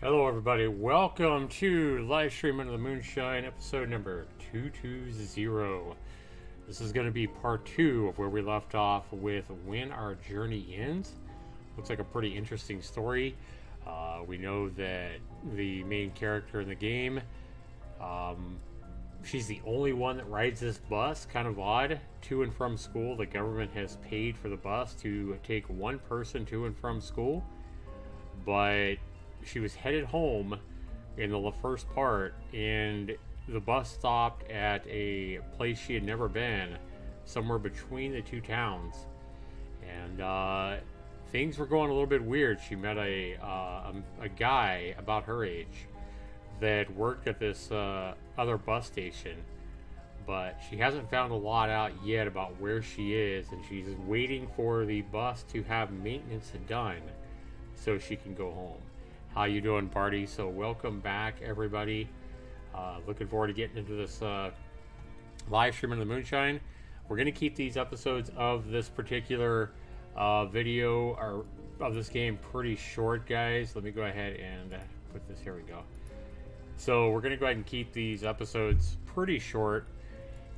Hello everybody, welcome to LiveStream under the Moonshine, episode number 220. This is going to be part 2 of where we left off with When Our Journey Ends. Looks like a pretty interesting story. We know that the main character in the game, she's the only one that rides this bus, kind of odd, to and from school. The government has paid for the bus to take one person to and from school, but she was headed home in the first part, and the bus stopped at a place she had never been, somewhere between the two towns, and things were going a little bit weird. She met a guy about her age that worked at this other bus station, but she hasn't found a lot out yet about where she is, and she's waiting for the bus to have maintenance done so she can go home. How you doing, Barty? So welcome back, everybody. Looking forward to getting into this live stream in the Moonshine. We're going to keep these episodes of this particular video, or of this game, pretty short, guys. Let me go ahead and put this, here we go. So we're going to go ahead and keep these episodes pretty short,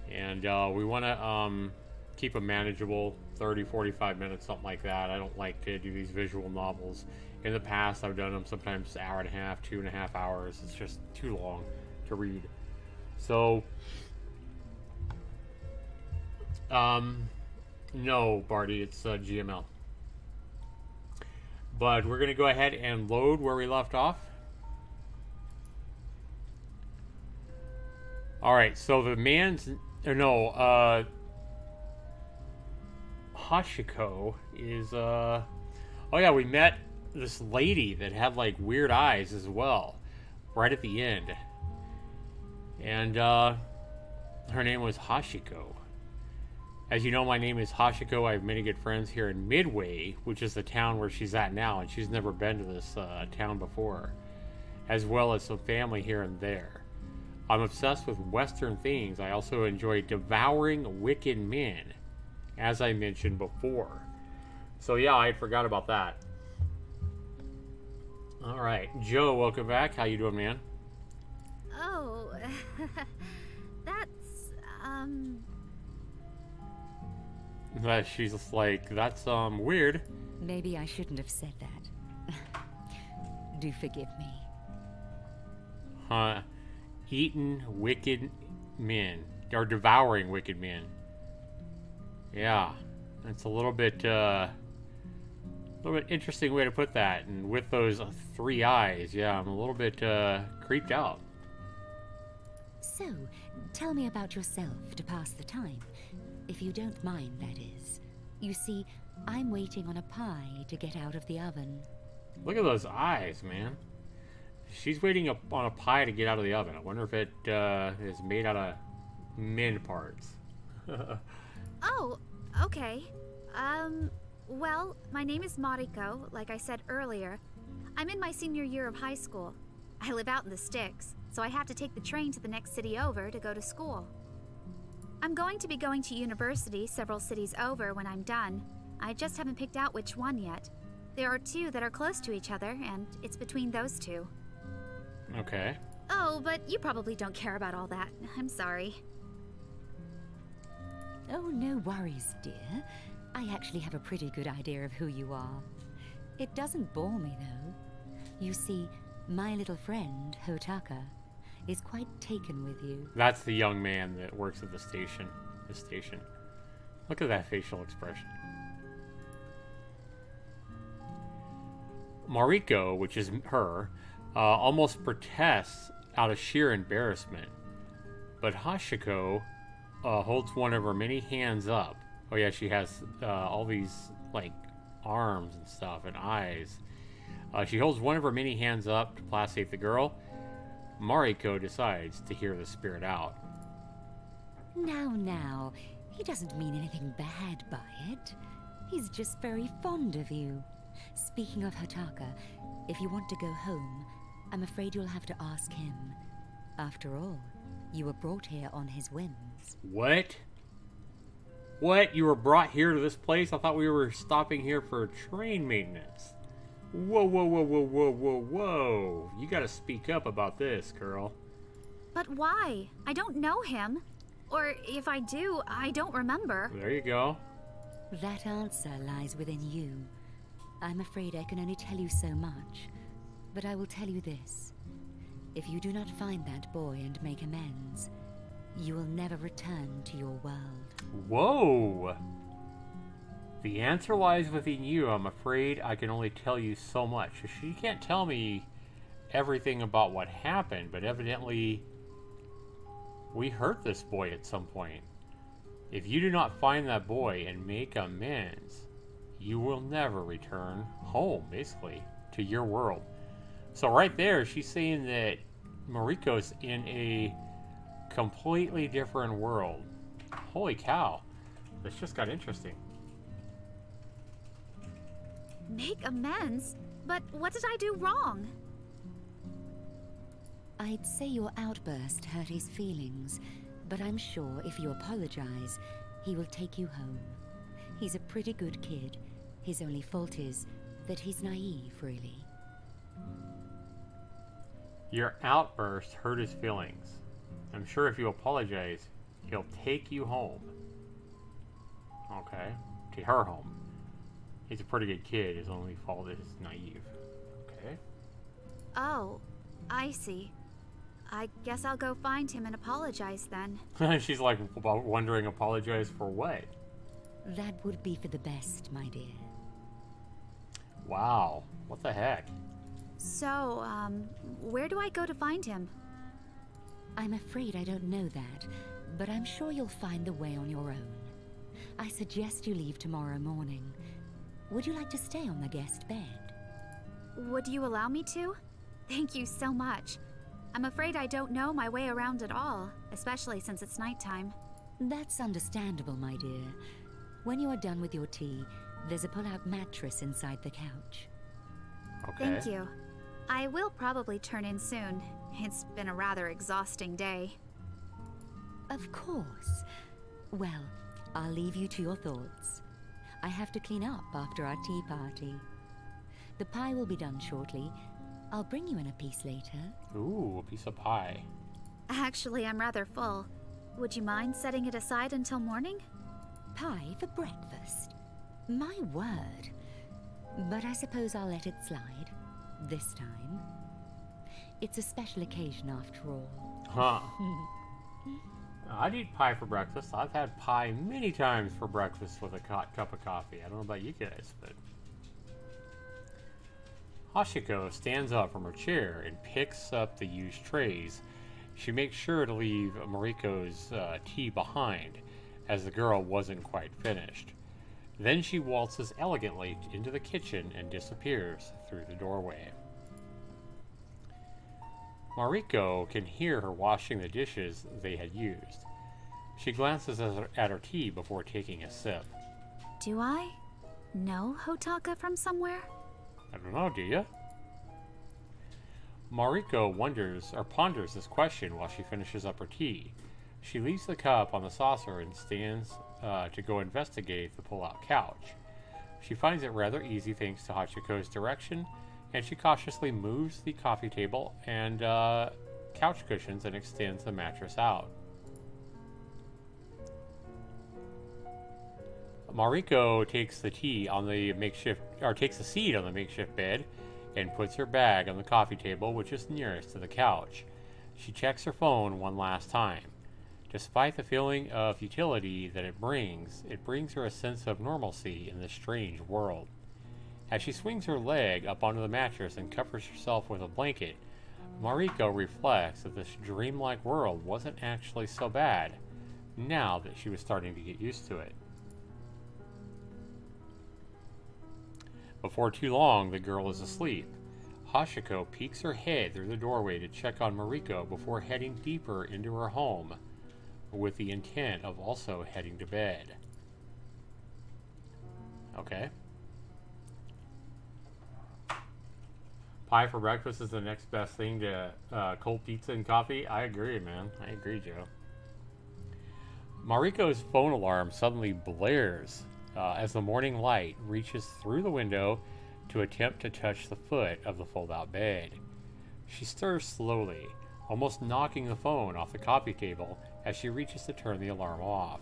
and we want to keep them manageable, 30-45 minutes, something like that. I don't like to do these visual novels. In the past, I've done them sometimes an hour and a half, 2.5 hours. It's just too long to read. So, no, Barty, it's GML. But we're going to go ahead and load where we left off. Alright, so the man's, Hashiko is, oh yeah, we met this lady that had like weird eyes as well, right at the end, and her name was Hashiko. As you know, my name is Hashiko. I have many good friends here in Midway, which is the town where she's at now, and she's never been to this town before, as well as some family here and there. I'm obsessed with Western things. I also enjoy devouring wicked men, as I mentioned before. So yeah, I forgot about that. All right, Joe, welcome back. How you doing, man? Oh, that's, She's just like, that's, weird. Maybe I shouldn't have said that. Do forgive me. Eating wicked men, or devouring wicked men. Yeah, that's a little bit interesting way to put that. And with those 3 eyes, yeah, I'm a little bit creeped out. So, tell me about yourself to pass the time. If you don't mind, that is. You see, I'm waiting on a pie to get out of the oven. Look at those eyes, man. She's waiting on a pie to get out of the oven. I wonder if it is made out of men parts. oh, okay. Well, my name is Mariko, like I said earlier. I'm in my senior year of high school. I live out in the sticks, so I have to take the train to the next city over to go to school. I'm going to be going to university several cities over when I'm done. I just haven't picked out which one yet. There are 2 that are close to each other, and it's between those 2. Okay. Oh, but you probably don't care about all that. I'm sorry. Oh, no worries, dear. I actually have a pretty good idea of who you are. It doesn't bore me, though. You see, my little friend, Hotaka, is quite taken with you. That's the young man that works at the station. The station. Look at that facial expression. Mariko, which is her, almost protests out of sheer embarrassment. But Hashiko holds one of her many hands up. Oh yeah, she has all these, like, arms and stuff and eyes. She holds one of her many hands up to placate the girl. Mariko decides to hear the spirit out. Now, he doesn't mean anything bad by it. He's just very fond of you. Speaking of Hotaka, if you want to go home, I'm afraid you'll have to ask him. After all, you were brought here on his whims. What? What? You were brought here to this place? I thought we were stopping here for train maintenance. Whoa, whoa, whoa, whoa, whoa, whoa, whoa. You gotta speak up about this, girl. But why? I don't know him. Or if I do, I don't remember. There you go. That answer lies within you. I'm afraid I can only tell you so much, but I will tell you this. If you do not find that boy and make amends, you will never return to your world. Whoa! The answer lies within you. I'm afraid I can only tell you so much. She can't tell me everything about what happened, but evidently we hurt this boy at some point. If you do not find that boy and make amends, you will never return home, basically, to your world. So right there, she's saying that Mariko's in a completely different world. Holy cow. This just got interesting. Make amends? But what did I do wrong? I'd say your outburst hurt his feelings, but I'm sure if you apologize, he will take you home. He's a pretty good kid. His only fault is that he's naive, really. Your outburst hurt his feelings. I'm sure if you apologize, he'll take you home. Okay. To her home. He's a pretty good kid. His only fault is naive. Okay. Oh, I see. I guess I'll go find him and apologize then. She's like wondering, apologize for what? That would be for the best, my dear. Wow. What the heck? So, where do I go to find him? I'm afraid I don't know that, but I'm sure you'll find the way on your own. I suggest you leave tomorrow morning. Would you like to stay on the guest bed? Would you allow me to? Thank you so much. I'm afraid I don't know my way around at all, especially since it's nighttime. That's understandable, my dear. When you are done with your tea, there's a pull-out mattress inside the couch. Okay. Thank you. I will probably turn in soon. It's been a rather exhausting day. Of course. Well, I'll leave you to your thoughts. I have to clean up after our tea party. The pie will be done shortly. I'll bring you in a piece later. Ooh, a piece of pie. Actually, I'm rather full. Would you mind setting it aside until morning? Pie for breakfast? My word. But I suppose I'll let it slide. This time. It's a special occasion after all. Huh. I'd eat pie for breakfast. I've had pie many times for breakfast with a cup of coffee. I don't know about you guys, but... Hashiko stands up from her chair and picks up the used trays. She makes sure to leave Mariko's tea behind, as the girl wasn't quite finished. Then she waltzes elegantly into the kitchen and disappears through the doorway. Mariko can hear her washing the dishes they had used. She glances at her tea before taking a sip. Do I know Hotaka from somewhere? I don't know, do you? Mariko wonders or ponders this question while she finishes up her tea. She leaves the cup on the saucer and stands to go investigate the pull-out couch. She finds it rather easy thanks to Hachiko's direction, and she cautiously moves the coffee table and couch cushions and extends the mattress out. Mariko takes the seat on the makeshift bed and puts her bag on the coffee table, which is nearest to the couch. She checks her phone one last time. Despite the feeling of futility that it brings her a sense of normalcy in this strange world. As she swings her leg up onto the mattress and covers herself with a blanket, Mariko reflects that this dreamlike world wasn't actually so bad, now that she was starting to get used to it. Before too long, the girl is asleep. Hashiko peeks her head through the doorway to check on Mariko before heading deeper into her home, with the intent of also heading to bed. Okay. Pie for breakfast is the next best thing to cold pizza and coffee. I agree, man. I agree, Joe. Mariko's phone alarm suddenly blares as the morning light reaches through the window to attempt to touch the foot of the fold-out bed. She stirs slowly, almost knocking the phone off the coffee table as she reaches to turn the alarm off.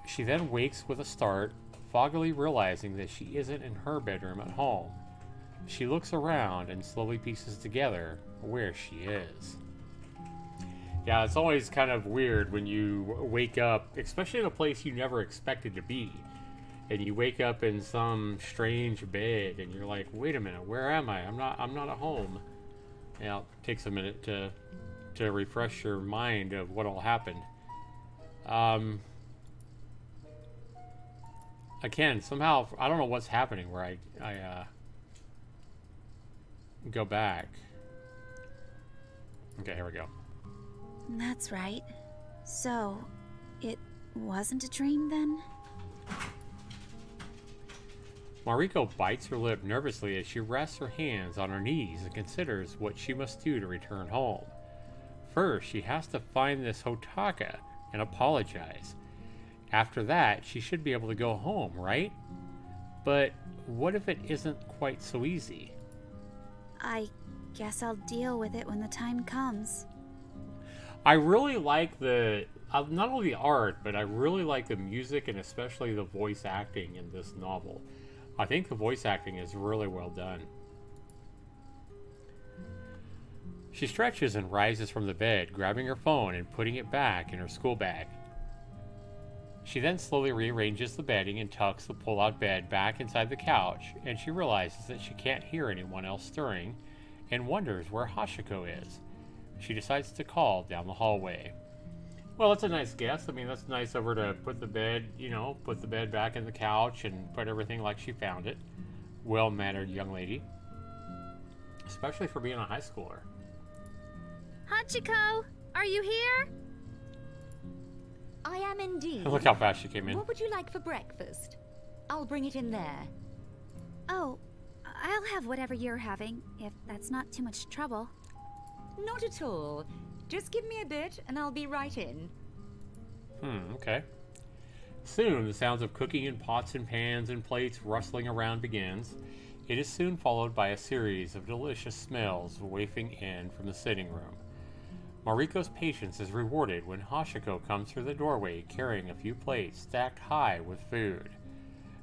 She then wakes with a start, foggily realizing that she isn't in her bedroom at home. She looks around and slowly pieces together where she is. Yeah, it's always kind of weird when you wake up, especially in a place you never expected to be. And you wake up in some strange bed and you're like, wait a minute, where am I? I'm not at home. Yeah, it takes a minute to refresh your mind of what all happened. Again, somehow, I don't know what's happening where I go back. Okay, here we go. That's right. So, it wasn't a dream then? Mariko bites her lip nervously as she rests her hands on her knees and considers what she must do to return home. First, she has to find this Hotaka and apologize. After that, she should be able to go home, right? But what if it isn't quite so easy? I guess I'll deal with it when the time comes. I really like the, not only the art, but I really like the music and especially the voice acting in this novel. I think the voice acting is really well done. She stretches and rises from the bed, grabbing her phone and putting it back in her school bag. She then slowly rearranges the bedding and tucks the pull-out bed back inside the couch, and she realizes that she can't hear anyone else stirring and wonders where Hashiko is. She decides to call down the hallway. Well, that's a nice guess. I mean, that's nice of her to put the bed, put the bed back in the couch and put everything like she found it. Well-mannered young lady. Especially for being a high schooler. Hachiko, are you here? I am indeed. Look how fast she came in. What would you like for breakfast? I'll bring it in there. Oh, I'll have whatever you're having, if that's not too much trouble. Not at all. Just give me a bit and I'll be right in. Okay. Soon, the sounds of cooking in pots and pans and plates rustling around begins. It is soon followed by a series of delicious smells wafting in from the sitting room. Mariko's patience is rewarded when Hashiko comes through the doorway carrying a few plates stacked high with food.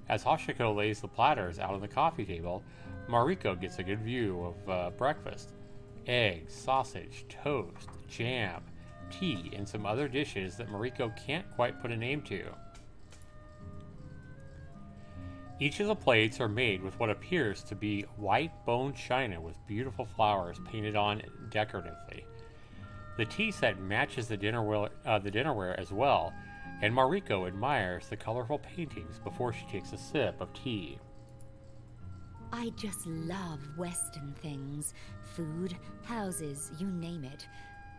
As Hashiko lays the platters out on the coffee table, Mariko gets a good view of breakfast. Eggs, sausage, toast, jam, tea, and some other dishes that Mariko can't quite put a name to. Each of the plates are made with what appears to be white bone china with beautiful flowers painted on decoratively. The tea set matches the dinnerware as well, and Mariko admires the colorful paintings before she takes a sip of tea. I just love Western things. Food, houses, you name it.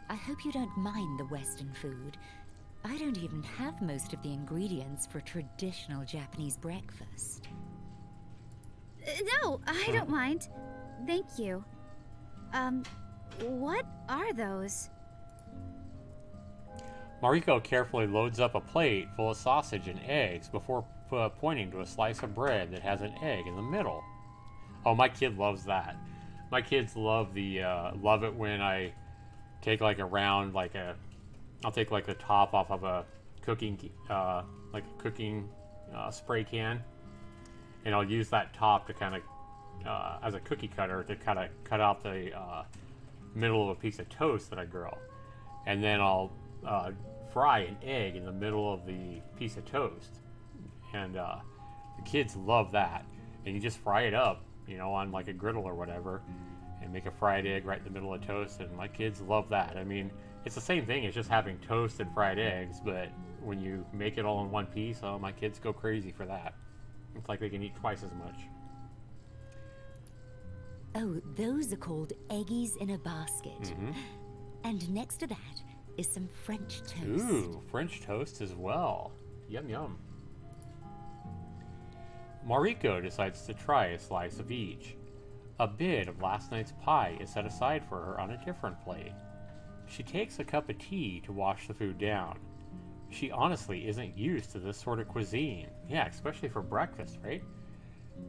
I hope you don't mind the Western food. I don't even have most of the ingredients for traditional Japanese breakfast. No, I don't mind. Thank you. What are those? Mariko carefully loads up a plate full of sausage and eggs before pointing to a slice of bread that has an egg in the middle. Oh, my kid loves that. My kids love love it when I take like a round, I'll take like the top off of a cooking, spray can, and I'll use that top to kind of, as a cookie cutter, to kind of cut out the middle of a piece of toast that I grill, and then I'll fry an egg in the middle of the piece of toast, and the kids love that. And you just fry it up, on like a griddle or whatever, and make a fried egg right in the middle of toast, and my kids love that. I mean, it's the same thing as just having toast and fried eggs, but when you make it all in one piece, oh, my kids go crazy for that. It's like they can eat twice as much. Oh, those are called eggies in a basket. Mm-hmm. And next to that is some French toast. Ooh, French toast as well. Yum, yum. Mariko decides to try a slice of each. A bit of last night's pie is set aside for her on a different plate. She takes a cup of tea to wash the food down. She honestly isn't used to this sort of cuisine. Yeah, especially for breakfast, right?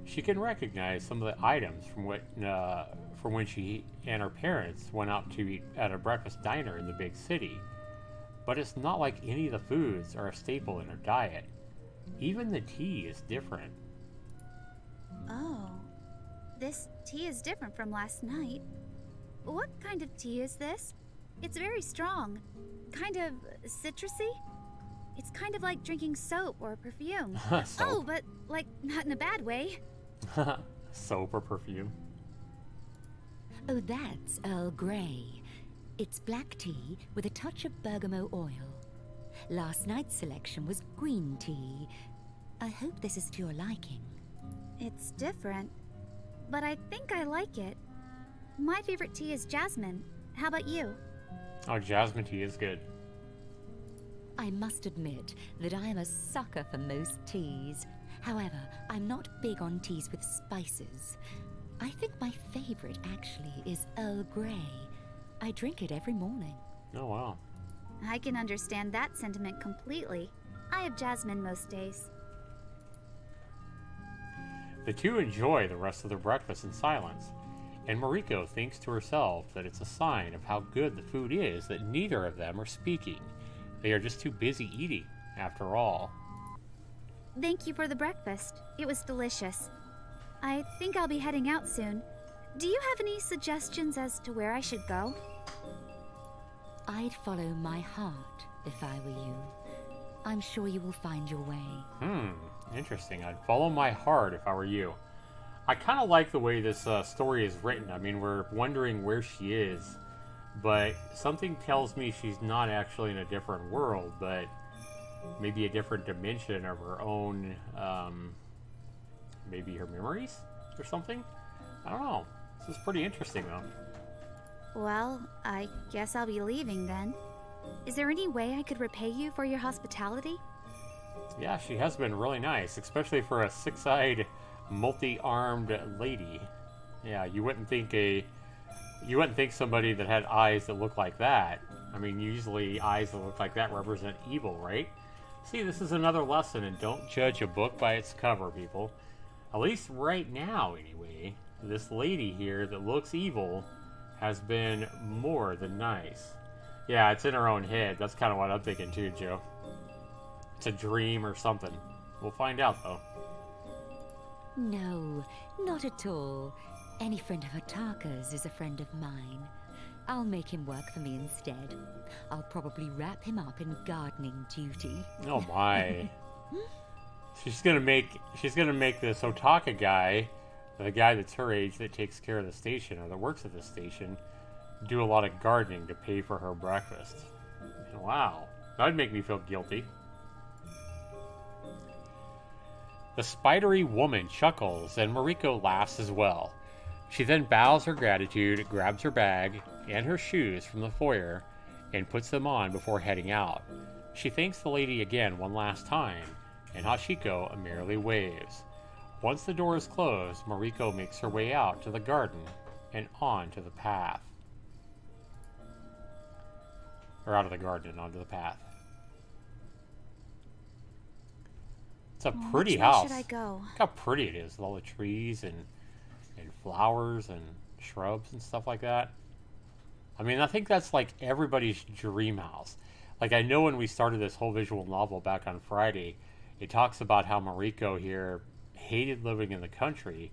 She can recognize some of the items from when she and her parents went out to eat at a breakfast diner in the big city. But it's not like any of the foods are a staple in her diet. Even the tea is different. Oh, this tea is different from last night. What kind of tea is this? It's very strong. Kind of citrusy? It's kind of like drinking soap or perfume. Soap? Oh, but like not in a bad way. Soap or perfume? Oh, that's Earl Grey. It's black tea with a touch of bergamot oil. Last night's selection was green tea. I hope this is to your liking. It's different, but I think I like it. My favorite tea is jasmine. How about you? Oh, jasmine tea is good. I must admit that I am a sucker for most teas. However, I'm not big on teas with spices. I think my favorite actually is Earl Grey. I drink it every morning. Oh, wow. I can understand that sentiment completely. I have jasmine most days. The two enjoy the rest of their breakfast in silence, and Mariko thinks to herself that it's a sign of how good the food is that neither of them are speaking. They are just too busy eating, after all. Thank you for the breakfast. It was delicious. I think I'll be heading out soon. Do you have any suggestions as to where I should go? I'd follow my heart if I were you. I'm sure you will find your way. Interesting. I'd follow my heart if I were you. I kind of like the way this story is written. I mean, we're wondering where she is, but something tells me she's not actually in a different world, but maybe a different dimension of her own, maybe her memories or something? I don't know. This is pretty interesting, though. Well, I guess I'll be leaving then. Is there any way I could repay you for your hospitality? Yeah, she has been really nice, especially for a six-eyed, multi-armed lady. Yeah, you wouldn't think somebody that had eyes that look like that. I mean, usually eyes that look like that represent evil, right? See, this is another lesson in don't judge a book by its cover, people. At least right now, anyway. This lady here that looks evil has been more than nice. Yeah, it's in her own head. That's kind of what I'm thinking too, Joe. It's a dream or something. We'll find out, though. No, not at all. Any friend of Hataka's is a friend of mine. I'll make him work for me instead. I'll probably wrap him up in gardening duty. Oh my. She's gonna make this Otaka guy, the guy that's her age that takes care of the station or that works at the station, do a lot of gardening to pay for her breakfast. Wow. That'd make me feel guilty. The spidery woman chuckles and Mariko laughs as well. She then bows her gratitude, grabs her bag and her shoes from the foyer, and puts them on before heading out. She thanks the lady again one last time, and Hachiko merely waves. Once the door is closed, Mariko makes her way out to the garden and onto the path. Or out of the garden and onto the path. It's a pretty house. Which way should I go? Look how pretty it is with all the trees and flowers and shrubs and stuff like that. I mean, I think that's like everybody's dream house. Like, I know when we started this whole visual novel back on Friday, it talks about how Mariko here hated living in the country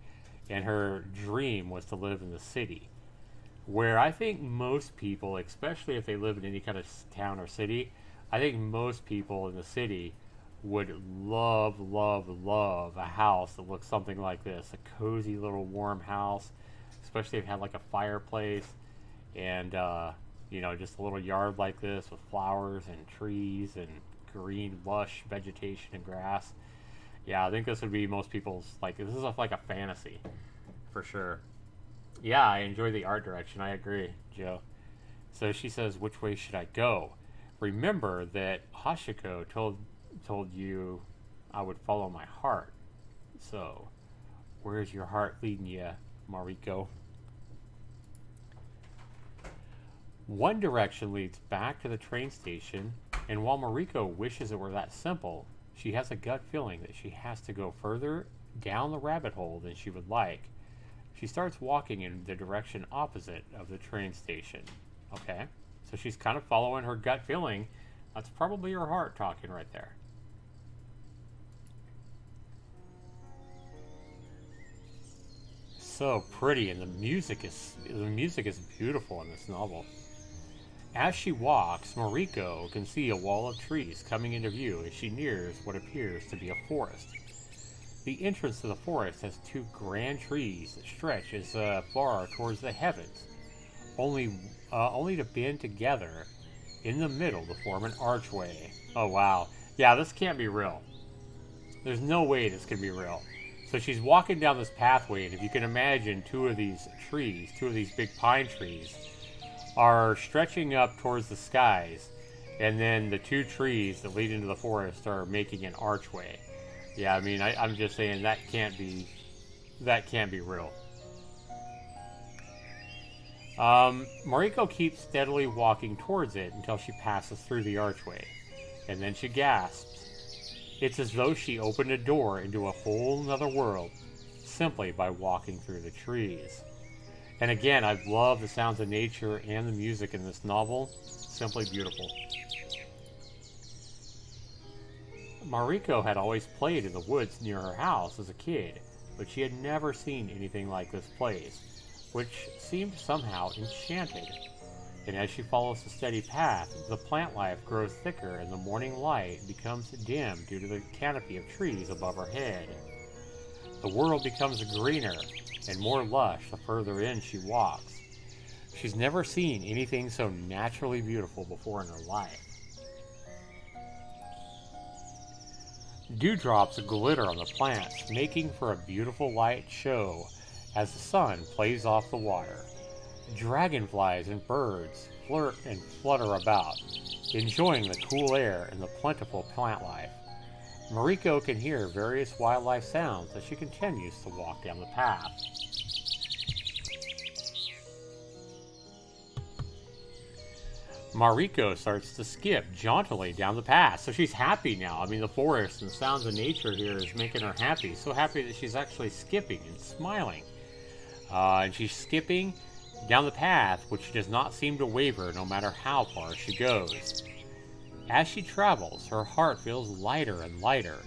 and her dream was to live in the city. Where I think most people, especially if they live in any kind of town or city, I think most people in the city would love, love, love a house that looks something like this. A cozy little warm house, especially if it had like a fireplace and, you know, just a little yard like this with flowers and trees and green, lush vegetation and grass. Yeah, I think this would be most people's, like, this is like a fantasy, for sure. Yeah, I enjoy the art direction. I agree, Joe. So she says, which way should I go? Remember that Hachiko told you I would follow my heart. So, where's your heart leading you, Mariko? One direction leads back to the train station, and while Mariko wishes it were that simple, she has a gut feeling that she has to go further down the rabbit hole than she would like. She starts walking in the direction opposite of the train station. Okay, so she's kind of following her gut feeling. That's probably her heart talking right there. So pretty, and the music is beautiful in this novel. As she walks, Mariko can see a wall of trees coming into view as she nears what appears to be a forest. The entrance to the forest has two grand trees that stretch as far towards the heavens, only to bend together in the middle to form an archway. Oh wow, yeah, this can't be real. There's no way this can be real. So she's walking down this pathway, and if you can imagine, two of these big pine trees, are stretching up towards the skies, and then the two trees that lead into the forest are making an archway. Yeah, I mean, I'm just saying that can't be real. Mariko keeps steadily walking towards it until she passes through the archway, and then she gasps. It's as though she opened a door into a whole nother world simply by walking through the trees. And again, I love the sounds of nature and the music in this novel. Simply beautiful. Mariko had always played in the woods near her house as a kid, but she had never seen anything like this place, which seemed somehow enchanted. And as she follows the steady path, the plant life grows thicker and the morning light becomes dim due to the canopy of trees above her head. The world becomes greener and more lush the further in she walks. She's never seen anything so naturally beautiful before in her life. Dewdrops glitter on the plants, making for a beautiful light show as the sun plays off the water. Dragonflies and birds flirt and flutter about, enjoying the cool air and the plentiful plant life. Mariko can hear various wildlife sounds as she continues to walk down the path. Mariko starts to skip jauntily down the path, so she's happy now. I mean, the forest and the sounds of nature here is making her happy. So happy that she's actually skipping and smiling. And she's skipping down the path, which does not seem to waver no matter how far she goes. As she travels, her heart feels lighter and lighter.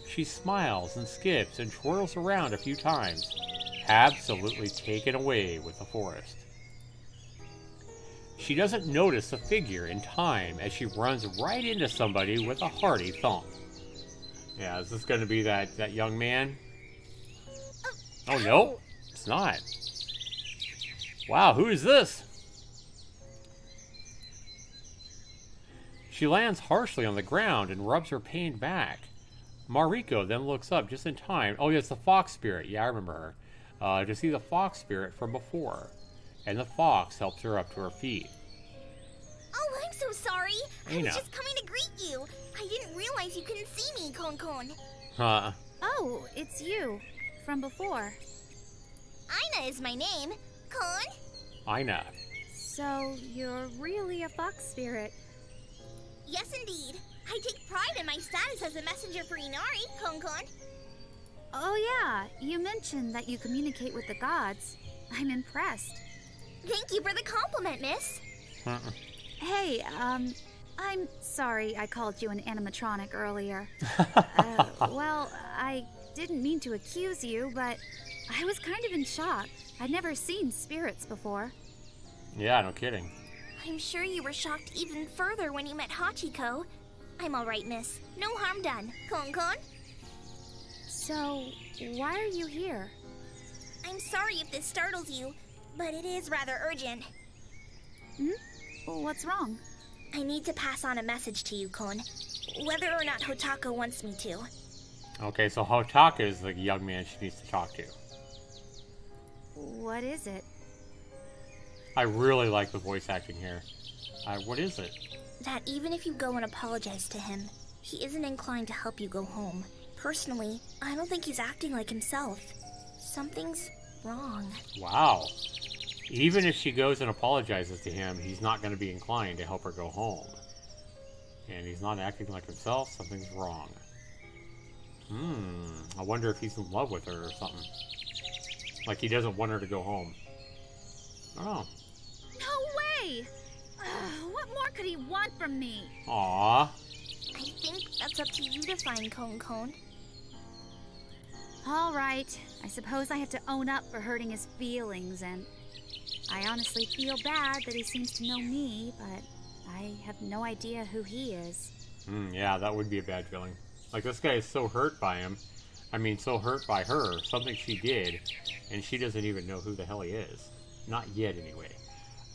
She smiles and skips and twirls around a few times, absolutely taken away with the forest. She doesn't notice the figure in time as she runs right into somebody with a hearty thump. Yeah, is this going to be that young man? Oh no, it's not. Wow, who is this? She lands harshly on the ground and rubs her pain back. Mariko then looks up just in time. Oh, yeah, it's the fox spirit. Yeah, I remember her. To see the fox spirit from before. And the fox helps her up to her feet. Oh, I'm so sorry. I was Aina. just coming to greet you. I didn't realize you couldn't see me, Kon. Huh. Oh, it's you. From before. Aina is my name. Kon? Ina. So, you're really a fox spirit. Yes, indeed. I take pride in my status as a messenger for Inari, Kon. Oh yeah, you mentioned that you communicate with the gods. I'm impressed. Thank you for the compliment, miss. Hey, I'm sorry I called you an animatronic earlier. Well, I didn't mean to accuse you, but I was kind of in shock. I'd never seen spirits before. Yeah, no kidding. I'm sure you were shocked even further when you met Hachiko. I'm all right, miss. No harm done. Kon? So, why are you here? I'm sorry if this startles you, but it is rather urgent. What's wrong? I need to pass on a message to you, Kon. Whether or not Hotaka wants me to. Okay, so Hotaka is the young man she needs to talk to. What is it? I really like the voice acting here. What is it? That even if you go and apologize to him, he isn't inclined to help you go home. Personally, I don't think he's acting like himself. Something's wrong. Wow. Even if she goes and apologizes to him, he's not going to be inclined to help her go home. And he's not acting like himself, something's wrong. I wonder if he's in love with her or something. Like he doesn't want her to go home. Oh. No way! What more could he want from me? Aww. I think that's up to you to find Cone Cone. All right. I suppose I have to own up for hurting his feelings, and I honestly feel bad that he seems to know me, but I have no idea who he is. Yeah, that would be a bad feeling. Like, this guy is so hurt by him. I mean, so hurt by her. Something she did, and she doesn't even know who the hell he is. Not yet, anyway.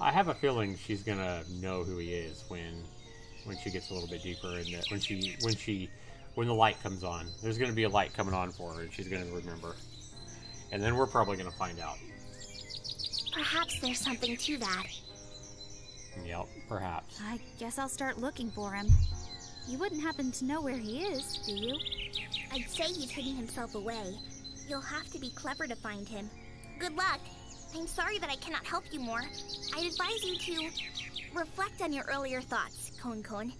I have a feeling she's gonna know who he is when she gets a little bit deeper, and when the light comes on. There's gonna be a light coming on for her, and she's gonna remember. And then we're probably gonna find out. Perhaps there's something to that. Yep, perhaps. I guess I'll start looking for him. You wouldn't happen to know where he is, do you? I'd say he's hidden himself away. You'll have to be clever to find him. Good luck. I'm sorry that I cannot help you more. I'd advise you to reflect on your earlier thoughts, Cone Cone.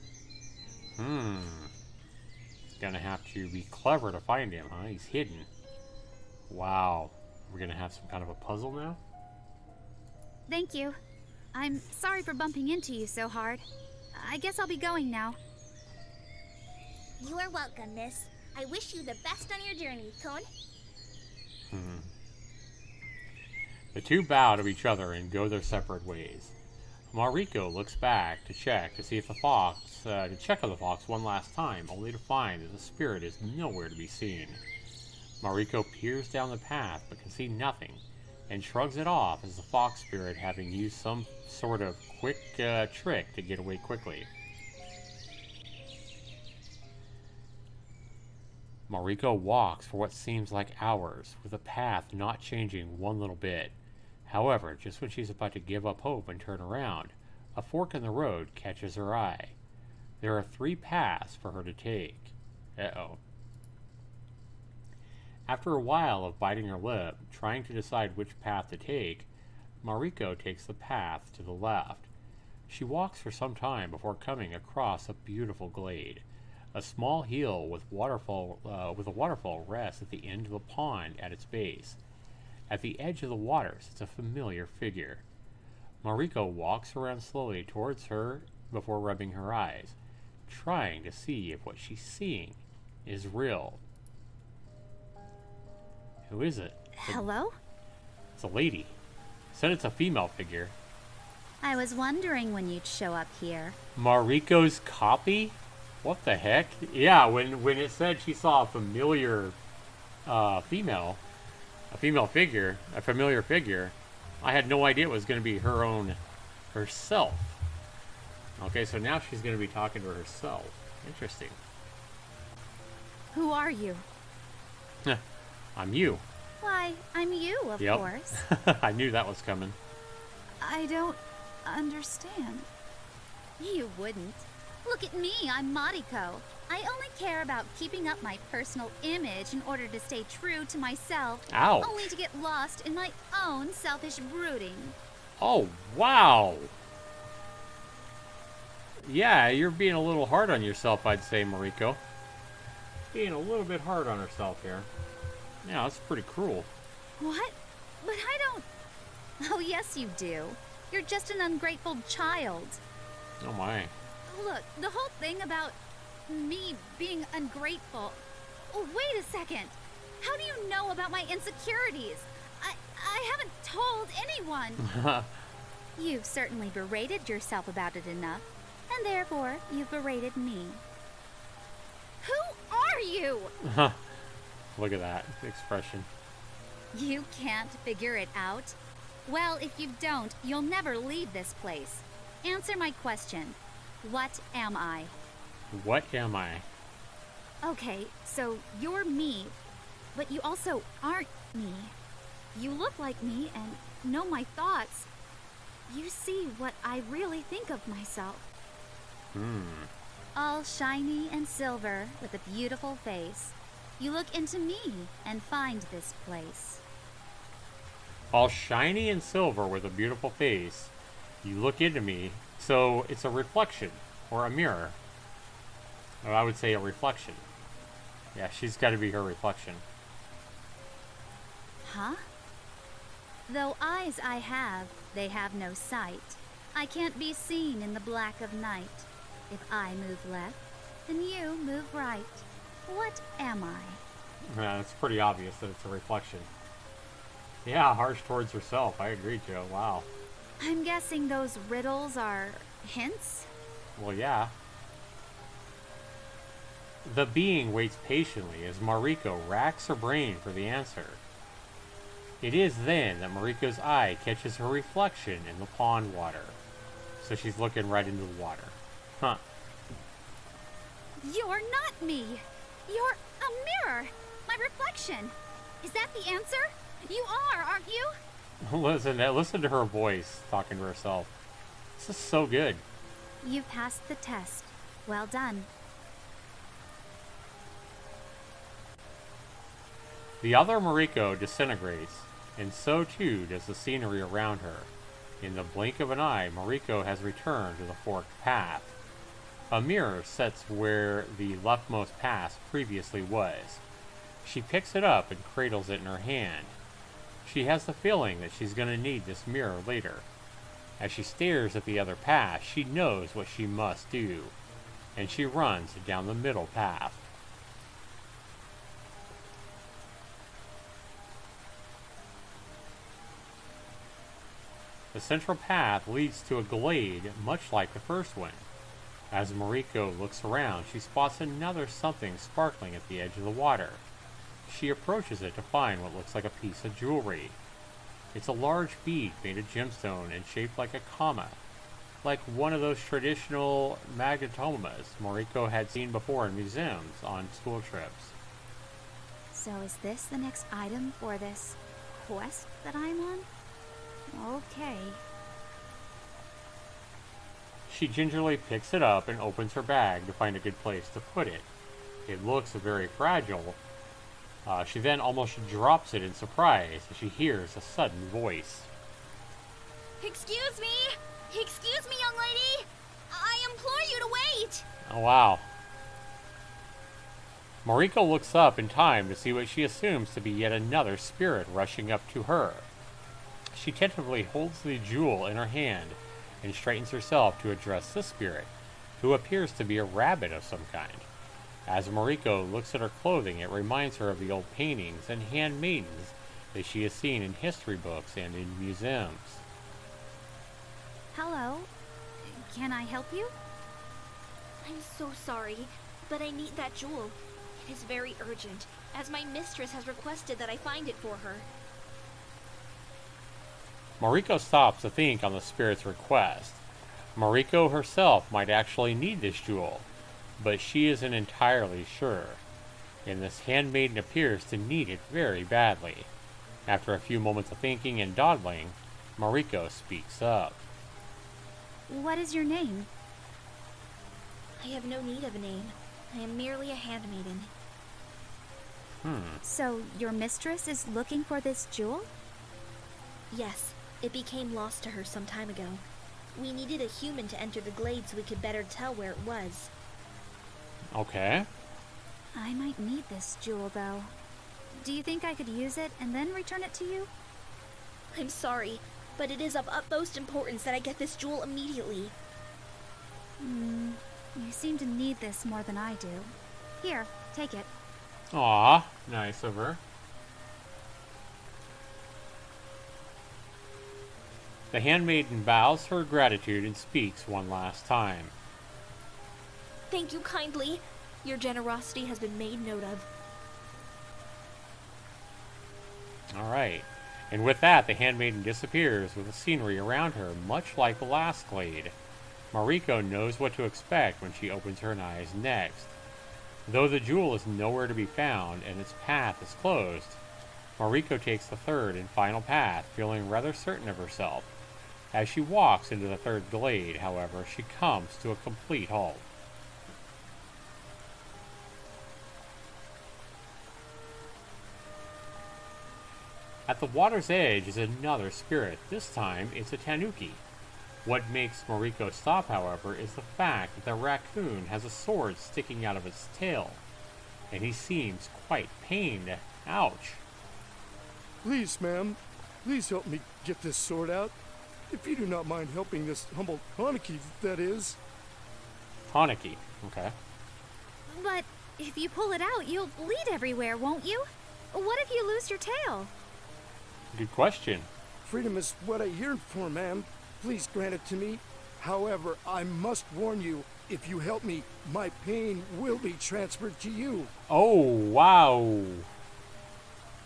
Gonna have to be clever to find him, huh? He's hidden. Wow. We're gonna have some kind of a puzzle now? Thank you. I'm sorry for bumping into you so hard. I guess I'll be going now. You are welcome, miss. I wish you the best on your journey, Cone. The two bow to each other and go their separate ways. Mariko looks back to check on the fox one last time, only to find that the spirit is nowhere to be seen. Mariko peers down the path but can see nothing, and shrugs it off as the fox spirit having used some sort of quick trick to get away quickly. Mariko walks for what seems like hours, with the path not changing one little bit. However, just when she's about to give up hope and turn around, a fork in the road catches her eye. There are 3 paths for her to take. Uh-oh. After a while of biting her lip, trying to decide which path to take, Mariko takes the path to the left. She walks for some time before coming across a beautiful glade. A small hill with a waterfall rests at the end of a pond at its base. At the edge of the water sits a familiar figure. Mariko walks around slowly towards her before rubbing her eyes, trying to see if what she's seeing is real. Who is it? Hello? It's a lady. Said it's a female figure. I was wondering when you'd show up here. Mariko's copy? What the heck? Yeah, when it said she saw a familiar familiar figure, I had no idea it was going to be herself. Okay, so now she's going to be talking to herself. Interesting. Who are you? I'm you. Why, I'm you, of Yep. course. I knew that was coming. I don't understand. You wouldn't. Look at me, I'm Mariko. I only care about keeping up my personal image in order to stay true to myself, Ouch. only to get lost in my own selfish brooding. Oh, wow. Yeah, you're being a little hard on yourself, I'd say, Mariko. Being a little bit hard on herself here. Yeah, that's pretty cruel. What? But I don't... Oh, yes, you do. You're just an ungrateful child. Oh, my. Look, the whole thing about me being ungrateful... Oh, wait a second. How do you know about my insecurities? I haven't told anyone. You've certainly berated yourself about it enough, and therefore you've berated me. Who are you? Look at that expression. You can't figure it out? Well, if you don't, you'll never leave this place. Answer my question. What am I? What am I? Okay, so you're me, but you also aren't me. You look like me and know my thoughts. You see what I really think of myself. All shiny and silver with a beautiful face. You look into me and find this place. All shiny and silver with a beautiful face. You look into me, so it's a reflection or a mirror. Or I would say a reflection. Yeah, she's got to be her reflection. Huh? Though eyes I have, they have no sight. I can't be seen in the black of night. If I move left, then you move right. What am I? Yeah, it's pretty obvious that it's a reflection. Yeah, harsh towards herself. I agree, Joe. Wow. I'm guessing those riddles are hints? Well, yeah. The being waits patiently as Mariko racks her brain for the answer. It is then that Mariko's eye catches her reflection in the pond water. So she's looking right into the water. Huh. You're not me. You're a mirror. My reflection. Is that the answer? You are, aren't you? Listen to her voice talking to herself. This is so good. You passed the test. Well done. The other Mariko disintegrates, and so too does the scenery around her. In the blink of an eye, Mariko has returned to the forked path. A mirror sits where the leftmost path previously was. She picks it up and cradles it in her hand. She has the feeling that she's going to need this mirror later. As she stares at the other path, she knows what she must do, and she runs down the middle path. The central path leads to a glade much like the first one. As Mariko looks around, she spots another something sparkling at the edge of the water. She approaches it to find what looks like a piece of jewelry. It's a large bead made of gemstone and shaped like a comma, like one of those traditional magnetomas Mariko had seen before in museums on school trips. So is this the next item for this quest that I'm on? Okay. She gingerly picks it up and opens her bag to find a good place to put it. It looks very fragile. She then almost drops it in surprise as she hears a sudden voice. Excuse me! Excuse me, young lady! I implore you to wait! Oh, wow. Mariko looks up in time to see what she assumes to be yet another spirit rushing up to her. She tentatively holds the jewel in her hand and straightens herself to address the spirit, who appears to be a rabbit of some kind. As Mariko looks at her clothing, it reminds her of the old paintings and handmaidens that she has seen in history books and in museums. Hello. Can I help you? I'm so sorry, but I need that jewel. It is very urgent, as my mistress has requested that I find it for her. Mariko stops to think on the spirit's request. Mariko herself might actually need this jewel, but she isn't entirely sure, and this handmaiden appears to need it very badly. After a few moments of thinking and dawdling, Mariko speaks up. What is your name? I have no need of a name. I am merely a handmaiden. So your mistress is looking for this jewel? Yes, it became lost to her some time ago. We needed a human to enter the glade so we could better tell where it was. Okay. I might need this jewel, though. Do you think I could use it and then return it to you? I'm sorry, but it is of utmost importance that I get this jewel immediately. You seem to need this more than I do. Here, take it. Aw, nice of her. The handmaiden bows her gratitude and speaks one last time. Thank you kindly. Your generosity has been made note of. Alright. And with that, the handmaiden disappears with the scenery around her, much like the last glade. Mariko knows what to expect when she opens her eyes next. Though the jewel is nowhere to be found and its path is closed, Mariko takes the third and final path, feeling rather certain of herself. As she walks into the third glade, however, she comes to a complete halt. At the water's edge is another spirit. This time, it's a tanuki. What makes Mariko stop, however, is the fact that the raccoon has a sword sticking out of its tail. and he seems quite pained. Ouch. Please, ma'am, please help me get this sword out. If you do not mind helping this humble Hanaki, that is. Hanaki, okay. But if you pull it out, you'll bleed everywhere, won't you? What if you lose your tail? Good question. Freedom is what I yearn for, ma'am. Please grant it to me. However, I must warn you, if you help me, my pain will be transferred to you. Oh, wow.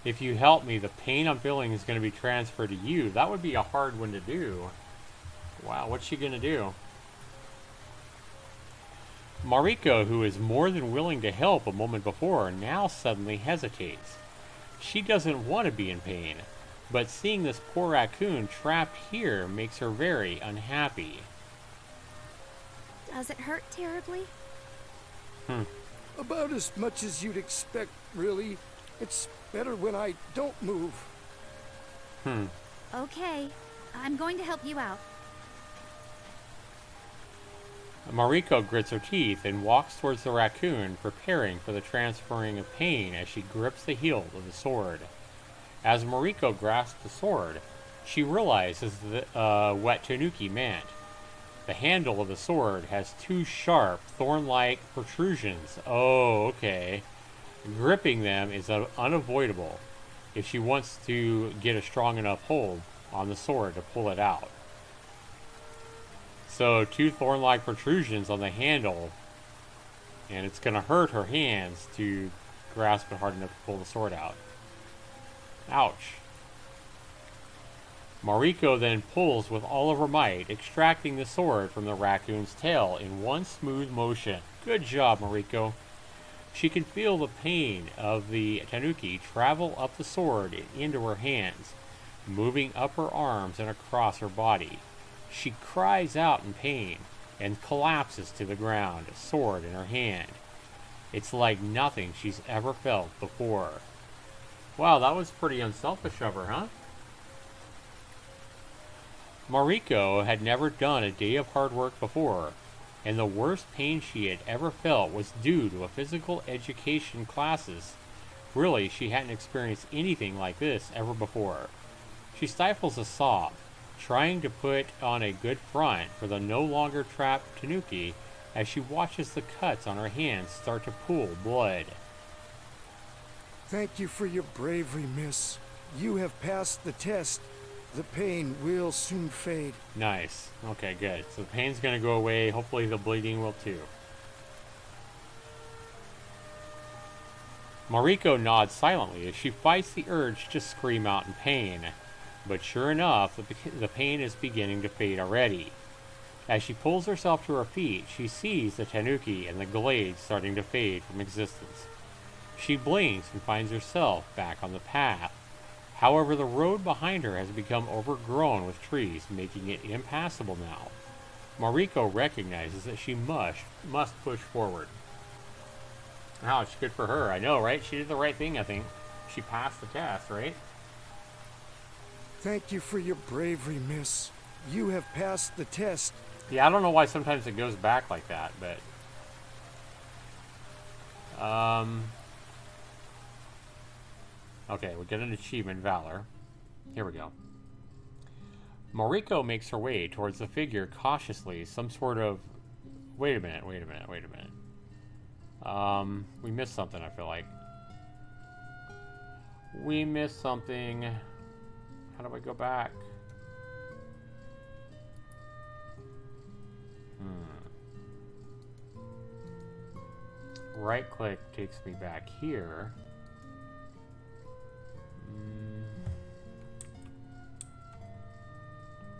If you help me, the pain I'm feeling is going to be transferred to you. That would be a hard one to do. Wow, what's she going to do? Mariko, who is more than willing to help a moment before, now suddenly hesitates. She doesn't want to be in pain, but seeing this poor raccoon trapped here makes her very unhappy. Does it hurt terribly? About as much as you'd expect, really. It's better when I don't move. Okay, I'm going to help you out. Mariko grits her teeth and walks towards the raccoon, preparing for the transferring of pain as she grips the hilt of the sword. As Mariko grasps the sword, she realizes what Tanuki meant. The handle of the sword has two sharp, thorn-like protrusions. Oh, okay. Gripping them is unavoidable if she wants to get a strong enough hold on the sword to pull it out. So, two thorn-like protrusions on the handle, and it's going to hurt her hands to grasp it hard enough to pull the sword out. Ouch. Mariko then pulls with all of her might, extracting the sword from the raccoon's tail in one smooth motion. Good job, Mariko. She can feel the pain of the Tanuki travel up the sword and into her hands, moving up her arms and across her body. She cries out in pain and collapses to the ground, a sword in her hand. It's like nothing she's ever felt before. Wow, that was pretty unselfish of her, huh? Mariko had never done a day of hard work before, and the worst pain she had ever felt was due to a physical education classes. Really, she hadn't experienced anything like this ever before. She stifles a sob, trying to put on a good front for the no longer trapped Tanuki as she watches the cuts on her hands start to pool blood. Thank you for your bravery, miss. You have passed the test. The pain will soon fade. Nice. Okay, good. So the pain's gonna go away. Hopefully the bleeding will too. Mariko nods silently as she fights the urge to scream out in pain. But sure enough, the pain is beginning to fade already. As she pulls herself to her feet, she sees the Tanuki and the glade starting to fade from existence. She blinks and finds herself back on the path. However, the road behind her has become overgrown with trees, making it impassable now. Mariko recognizes that she must push forward. Ouch, good for her. I know, right? She did the right thing, I think. She passed the test, right? Thank you for your bravery, miss. You have passed the test. Yeah, I don't know why sometimes it goes back like that, but... Okay, we get an achievement, Valor. Here we go. Mariko makes her way towards the figure cautiously, some sort of... Wait a minute. We missed something, I feel like. We missed something. How do I go back? Right click takes me back here.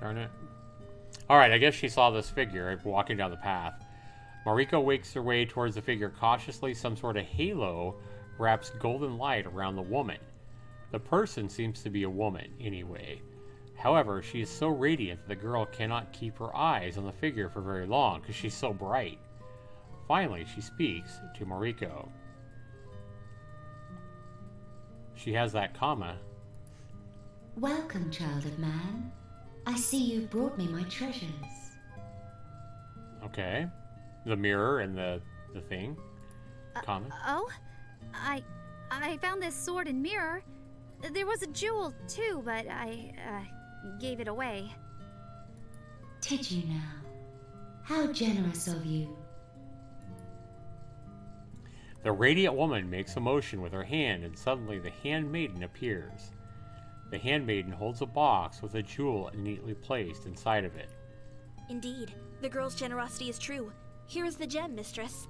Darn it. Alright, I guess she saw this figure walking down the path. Mariko wakes her way towards the figure cautiously. Some sort of halo wraps golden light around the woman. The person seems to be a woman, anyway. However, she is so radiant that the girl cannot keep her eyes on the figure for very long because she's so bright. Finally, she speaks to Mariko. She has that comma. Welcome, child of man. I see you've brought me my treasures. Okay. The mirror and the thing. Comma. Oh? I found this sword and mirror. There was a jewel, too, but I gave it away. Did you now? How generous of you. The radiant woman makes a motion with her hand, and suddenly the handmaiden appears. The handmaiden holds a box with a jewel neatly placed inside of it. Indeed, the girl's generosity is true. Here is the gem, mistress.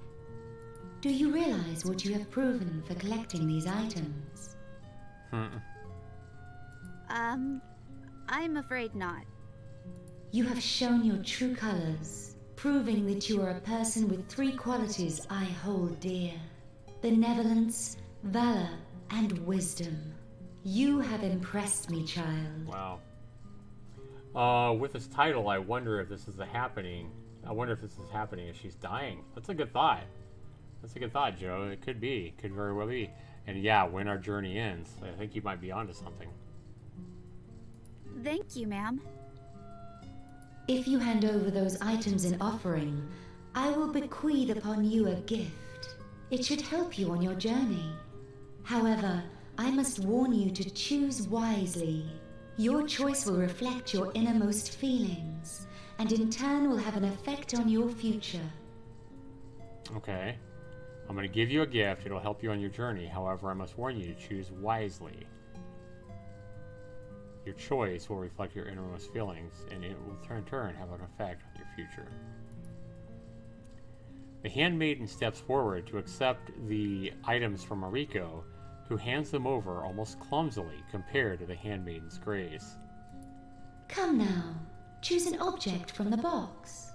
Do you realize what you have proven for collecting these items? I'm afraid not. You have shown your true colors, proving that you are a person with 3 qualities I hold dear: benevolence, valor, and wisdom. You have impressed me, child. Wow. With this title, I wonder if this is happening. I wonder if this is happening as she's dying. That's a good thought. That's a good thought, Joe. It could be. Could very well be. And yeah, when our journey ends, I think you might be onto something. Thank you, ma'am. If you hand over those items in offering, I will bequeath upon you a gift. It should help you on your journey. However, I must warn you to choose wisely. Your choice will reflect your innermost feelings, and in turn will have an effect on your future. Okay. I'm going to give you a gift. It'll help you on your journey. However, I must warn you to choose wisely. Your choice will reflect your innermost feelings, and it will in turn have an effect on your future. The handmaiden steps forward to accept the items from Mariko, who hands them over almost clumsily compared to the handmaiden's grace. Come now, choose an object from the box.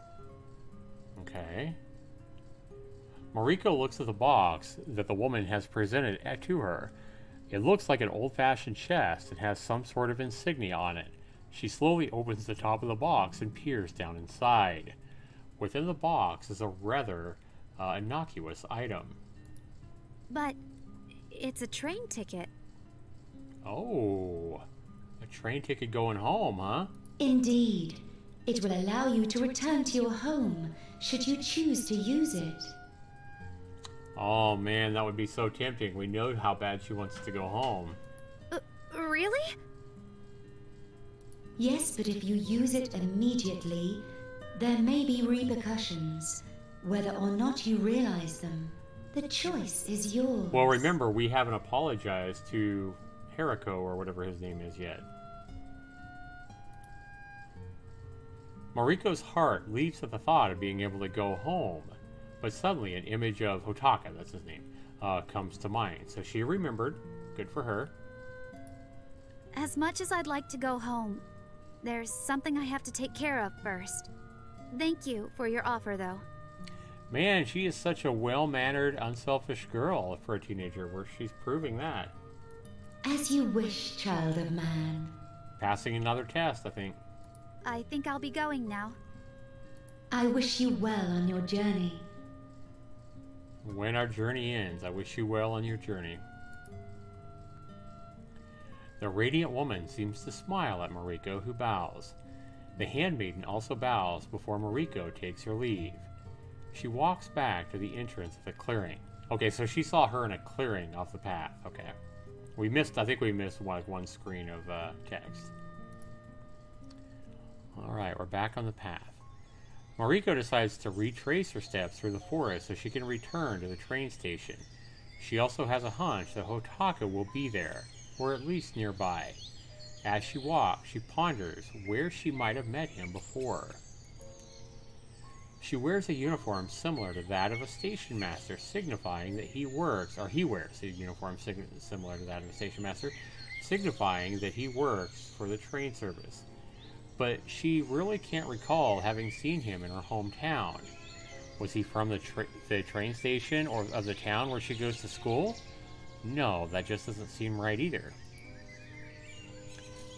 Okay. Mariko looks at the box that the woman has presented to her. It looks like an old-fashioned chest and has some sort of insignia on it. She slowly opens the top of the box and peers down inside. Within the box is a rather innocuous item. But it's a train ticket. Oh, a train ticket going home, huh? Indeed. It will allow you to return to your home, should you choose to use it. Oh man, that would be so tempting. We know how bad she wants to go home. Really? Yes, but if you use it immediately, there may be repercussions, whether or not you realize them. The choice is yours. Well, remember, we haven't apologized to Hariko, or whatever his name is, yet. Mariko's heart leaps at the thought of being able to go home, but suddenly an image of Hotaka, that's his name, comes to mind. So she remembered. Good for her. As much as I'd like to go home, there's something I have to take care of first. Thank you for your offer, though. Man, she is such a well-mannered, unselfish girl for a teenager, where she's proving that. As you wish, child of man. Passing another test, I think. I think I'll be going now. I wish you well on your journey. When our journey ends, I wish you well on your journey. The radiant woman seems to smile at Mariko, who bows. The handmaiden also bows before Mariko takes her leave. She walks back to the entrance of the clearing. Okay, so she saw her in a clearing off the path. Okay. I think we missed one screen of text. Alright, we're back on the path. Mariko decides to retrace her steps through the forest so she can return to the train station. She also has a hunch that Hotaka will be there, or at least nearby. As she walks, she ponders where she might have met him before. She wears a uniform similar to that of a station master, signifying that he wears a uniform similar to that of a station master, signifying that he works for the train service. But she really can't recall having seen him in her hometown. Was he from the train station or of the town where she goes to school? No, that just doesn't seem right either.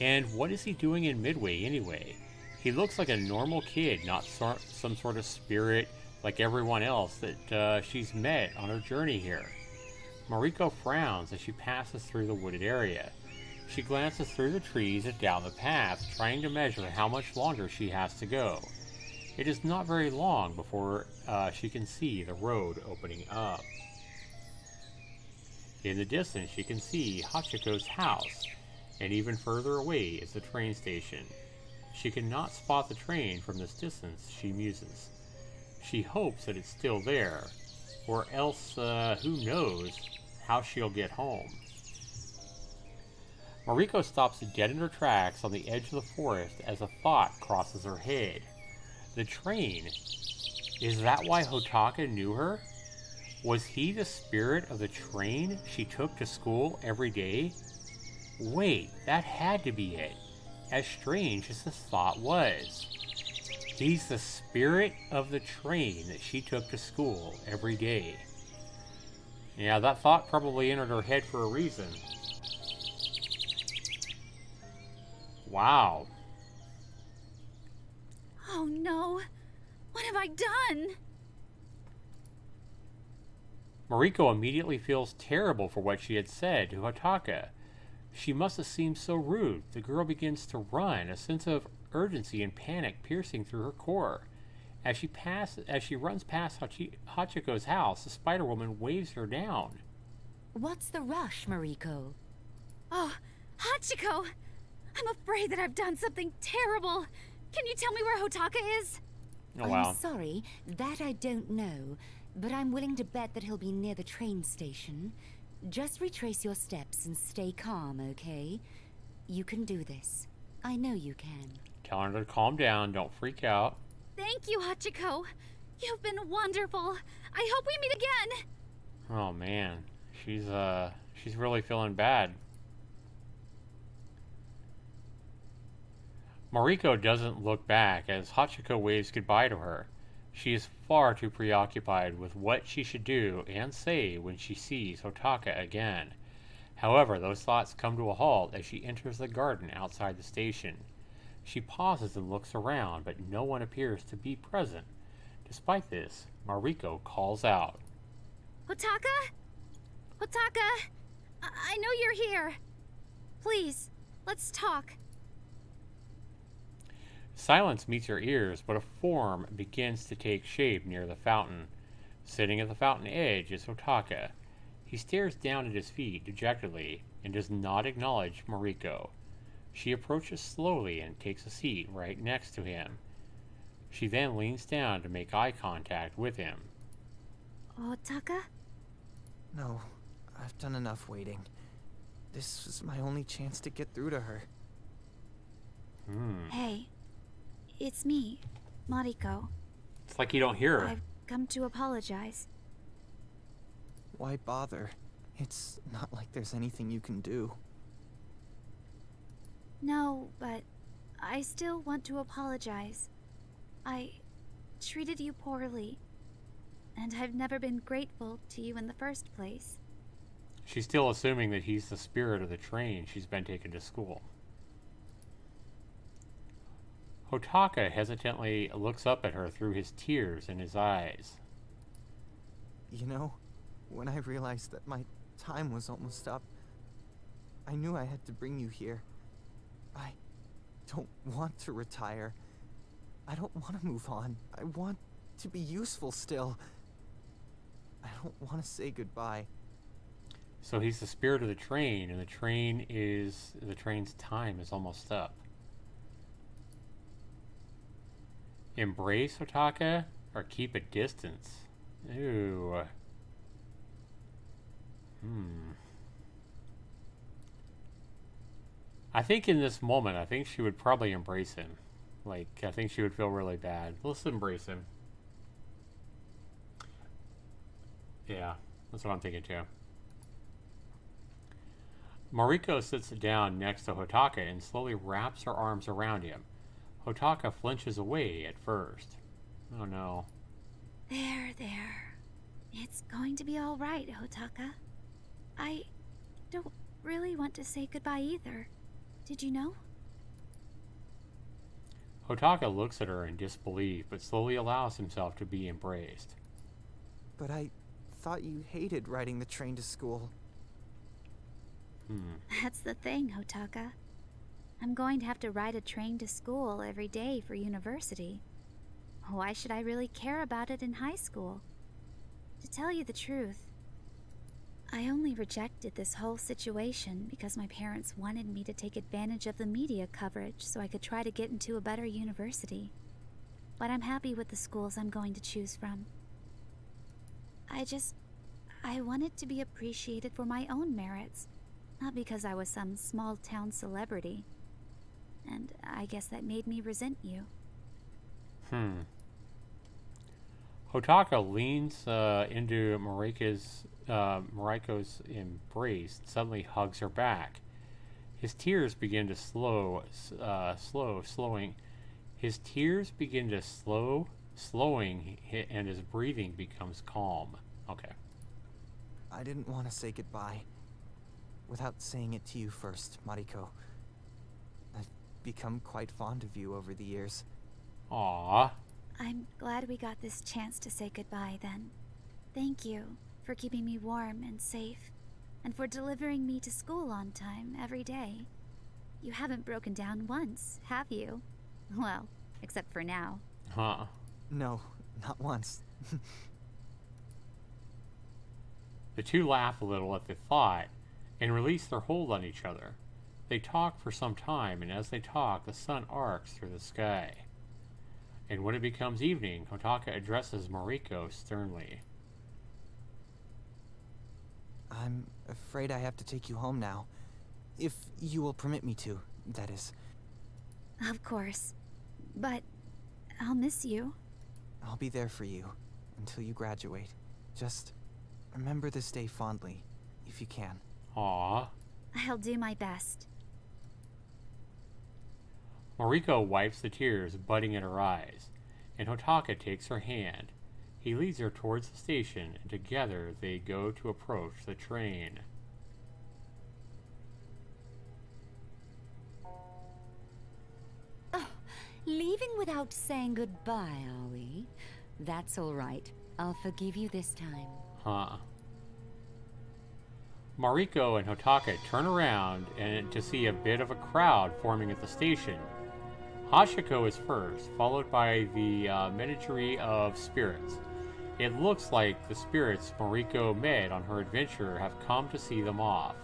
And what is he doing in Midway anyway? He looks like a normal kid, not some sort of spirit like everyone else that she's met on her journey here. Mariko frowns as she passes through the wooded area. She glances through the trees and down the path, trying to measure how much longer she has to go. It is not very long before she can see the road opening up. In the distance, she can see Hachiko's house, and even further away is the train station. She cannot spot the train from this distance, she muses. She hopes that it's still there, or else, who knows how she'll get home. Mariko stops dead in her tracks on the edge of the forest as a thought crosses her head. The train. Is that why Hotaka knew her? Was he the spirit of the train she took to school every day? Wait, that had to be it. As strange as this thought was. He's the spirit of the train that she took to school every day. Yeah, that thought probably entered her head for a reason. Wow. Oh no! What have I done? Mariko immediately feels terrible for what she had said to Hotaka. She must have seemed so rude. The girl begins to run, a sense of urgency and panic piercing through her core. As she runs past Hachiko's house, the Spider-Woman waves her down. What's the rush, Mariko? Oh, Hachiko! I'm afraid that I've done something terrible. Can you tell me where Hotaka is? Oh, wow. I'm sorry, that I don't know, but I'm willing to bet that he'll be near the train station. Just retrace your steps and stay calm, okay? You can do this. I know you can. Tell her to calm down, don't freak out. Thank you, Hachiko. You've been wonderful. I hope we meet again. Oh man, she's really feeling bad. Mariko doesn't look back as Hachiko waves goodbye to her. She is far too preoccupied with what she should do and say when she sees Hotaka again. However, those thoughts come to a halt as she enters the garden outside the station. She pauses and looks around, but no one appears to be present. Despite this, Mariko calls out. Hotaka? Hotaka? I know you're here. Please, let's talk. Silence meets her ears, but a form begins to take shape near the fountain. Sitting at the fountain edge is Hotaka. He stares down at his feet dejectedly and does not acknowledge Mariko. She approaches slowly and takes a seat right next to him. She then leans down to make eye contact with him. Hotaka? No, I've done enough waiting. This was my only chance to get through to her. Hey, it's me, Mariko. It's like you don't hear her. I've come to apologize. Why bother? It's not like there's anything you can do. No, but I still want to apologize. I treated you poorly, and I've never been grateful to you in the first place. She's still assuming that he's the spirit of the train she's been taken to school. Hotaka hesitantly looks up at her through his tears in his eyes. You know, when I realized that my time was almost up, I knew I had to bring you here. I don't want to retire. I don't want to move on. I want to be useful still. I don't want to say goodbye. So he's the spirit of the train, and the train's time is almost up. Embrace Hotaka or keep a distance? Ooh. I think in this moment, I think she would probably embrace him. Like, I think she would feel really bad. Let's embrace him. Yeah, that's what I'm thinking too. Mariko sits down next to Hotaka and slowly wraps her arms around him. Hotaka flinches away at first. Oh no. There. It's going to be all right, Hotaka. I don't really want to say goodbye either. Did you know? Hotaka looks at her in disbelief, but slowly allows himself to be embraced. But I thought you hated riding the train to school. That's the thing, Hotaka. I'm going to have to ride a train to school every day for university. Why should I really care about it in high school? To tell you the truth, I only rejected this whole situation because my parents wanted me to take advantage of the media coverage so I could try to get into a better university. But I'm happy with the schools I'm going to choose from. I wanted to be appreciated for my own merits, not because I was some small-town celebrity. And I guess that made me resent you. Hotaka leans into Mariko's embrace and suddenly hugs her back. His tears begin to slowing. His tears begin to slowing, and his breathing becomes calm. Okay. I didn't want to say goodbye without saying it to you first, Mariko. I've become quite fond of you over the years. Aww. I'm glad we got this chance to say goodbye then. Thank you for keeping me warm and safe, and for delivering me to school on time every day. You haven't broken down once, have you? Well, except for now. Huh. No, not once. The two laugh a little at the thought and release their hold on each other. They talk for some time, and as they talk, the sun arcs through the sky. And when it becomes evening, Hotaka addresses Mariko sternly. I'm afraid I have to take you home now. If you will permit me to, that is. Of course. But I'll miss you. I'll be there for you until you graduate. Just remember this day fondly, if you can. Aww. I'll do my best. Mariko wipes the tears budding in her eyes, and Hotaka takes her hand. He leads her towards the station, and together they go to approach the train. Oh, leaving without saying goodbye, are we? That's all right. I'll forgive you this time. Huh. Mariko and Hotaka turn around and to see a bit of a crowd forming at the station. Hachiko is first, followed by the menagerie of spirits. It looks like the spirits Mariko met on her adventure have come to see them off.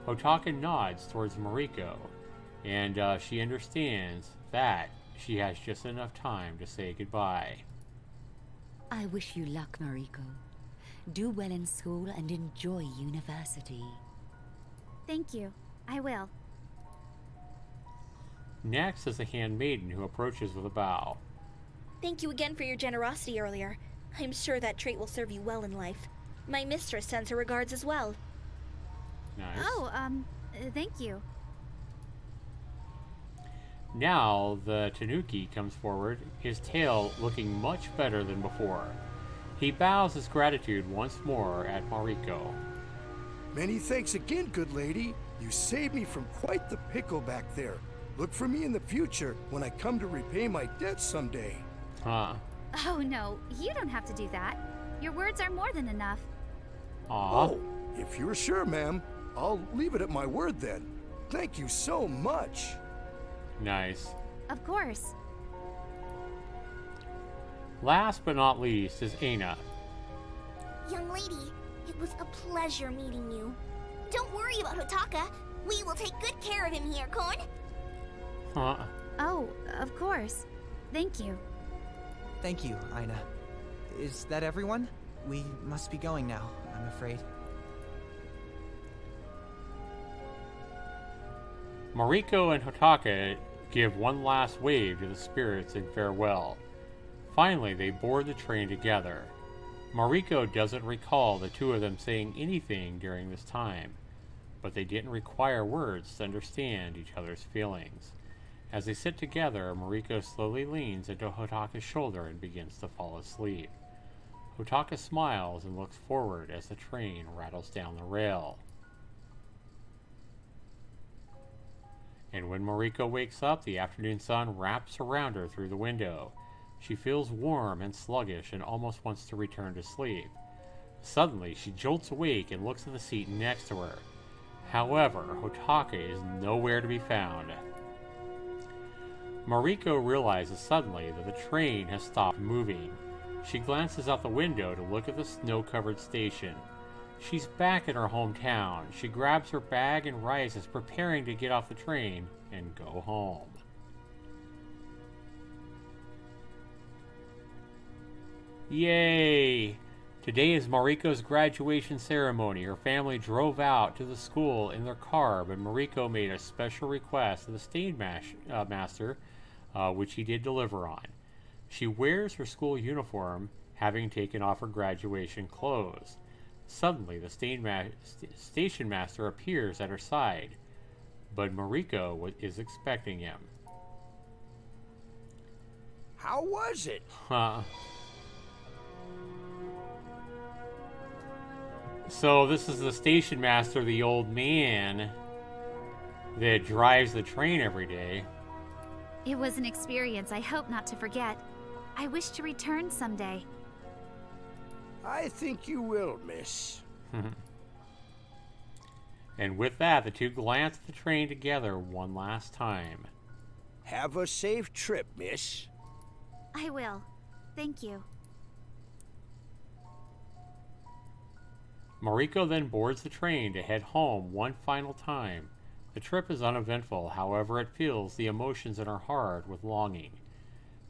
Hotaka nods towards Mariko, and she understands that she has just enough time to say goodbye. I wish you luck, Mariko. Do well in school and enjoy university. Thank you. I will. Next is the handmaiden, who approaches with a bow. Thank you again for your generosity earlier. I'm sure that trait will serve you well in life. My mistress sends her regards as well. Nice. Oh, thank you. Now the Tanuki comes forward, his tail looking much better than before. He bows his gratitude once more at Mariko. Many thanks again, good lady. You saved me from quite the pickle back there. Look for me in the future when I come to repay my debt someday. Huh. Oh no, you don't have to do that. Your words are more than enough. Aw. Oh, if you're sure, ma'am, I'll leave it at my word then. Thank you so much. Nice. Of course. Last but not least is Aina. Young lady, it was a pleasure meeting you. Don't worry about Hotaka. We will take good care of him here, Kon. Huh. Oh, of course. Thank you. Thank you, Aina. Is that everyone? We must be going now, I'm afraid. Mariko and Hotaka give one last wave to the spirits in farewell. Finally, they board the train together. Mariko doesn't recall the two of them saying anything during this time, but they didn't require words to understand each other's feelings. As they sit together, Mariko slowly leans into Hotaka's shoulder and begins to fall asleep. Hotaka smiles and looks forward as the train rattles down the rail. And when Mariko wakes up, the afternoon sun wraps around her through the window. She feels warm and sluggish and almost wants to return to sleep. Suddenly, she jolts awake and looks at the seat next to her. However, Hotaka is nowhere to be found. Mariko realizes suddenly that the train has stopped moving. She glances out the window to look at the snow-covered station. She's back in her hometown. She grabs her bag and rises, preparing to get off the train and go home. Yay! Today is Mariko's graduation ceremony. Her family drove out to the school in their car, but Mariko made a special request to the stage master, which he did deliver on. She wears her school uniform, having taken off her graduation clothes. Suddenly, the station master appears at her side, but Mariko is expecting him. How was it? So this is the station master, the old man that drives the train every day. It was an experience I hope not to forget. I wish to return someday. I think you will, miss. And with that, the two glance at the train together one last time. Have a safe trip, miss. I will. Thank you. Mariko then boards the train to head home one final time. The trip is uneventful, however it fills the emotions in her heart with longing.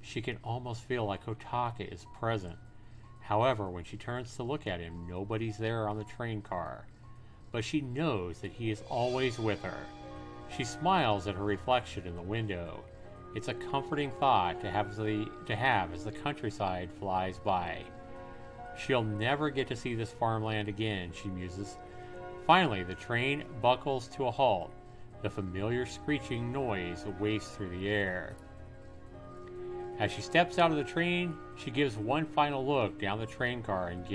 She can almost feel like Hotaka is present. However, when she turns to look at him, nobody's there on the train car. But she knows that he is always with her. She smiles at her reflection in the window. It's a comforting thought to have as the countryside flies by. She'll never get to see this farmland again, she muses. Finally, the train buckles to a halt. The familiar screeching noise wafts through the air. As she steps out of the train, she gives one final look down the train car and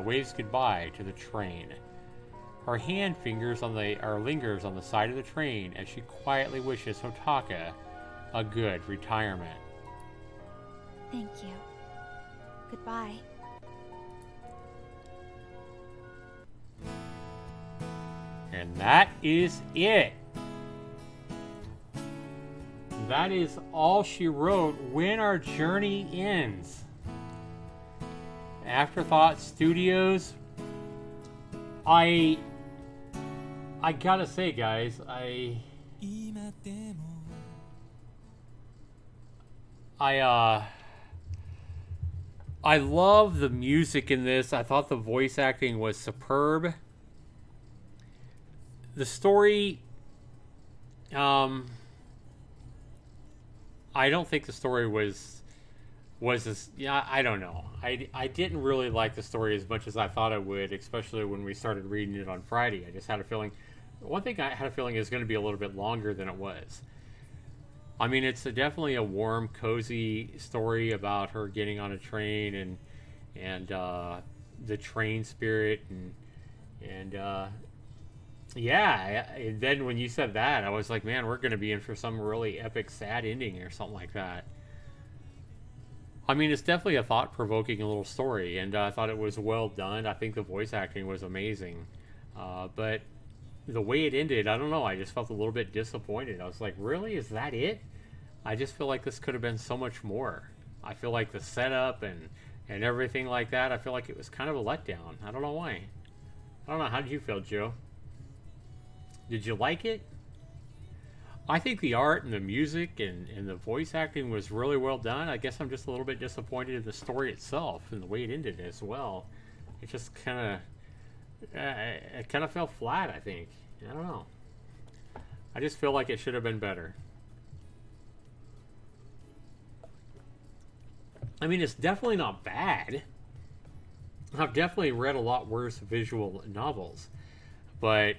waves goodbye to the train. Her hand lingers on the side of the train as she quietly wishes Hotaka a good retirement. Thank you. Goodbye. And that is it. That is all she wrote when our journey ends. Afterthought Studios. I gotta say, guys, I love the music in this. I thought the voice acting was superb. The story, I don't think the story was as, I don't know. I didn't really like the story as much as I thought I would, especially when we started reading it on Friday. I just had a feeling, one thing I had a feeling is going to be a little bit longer than it was. I mean, it's definitely a warm, cozy story about her getting on a train and the train spirit and yeah, and then when you said that, I was like, man, we're going to be in for some really epic, sad ending or something like that. I mean, it's definitely a thought-provoking little story, and I thought it was well done. I think the voice acting was amazing. But the way it ended, I don't know, I just felt a little bit disappointed. I was like, really? Is that it? I just feel like this could have been so much more. I feel like the setup and everything like that, I feel like it was kind of a letdown. I don't know why. I don't know. How did you feel, Joe? Did you like it? I think the art and the music and the voice acting was really well done. I guess I'm just a little bit disappointed in the story itself and the way it ended as well. It just kind of fell flat, I think. I don't know. I just feel like it should have been better. I mean, it's definitely not bad. I've definitely read a lot worse visual novels, but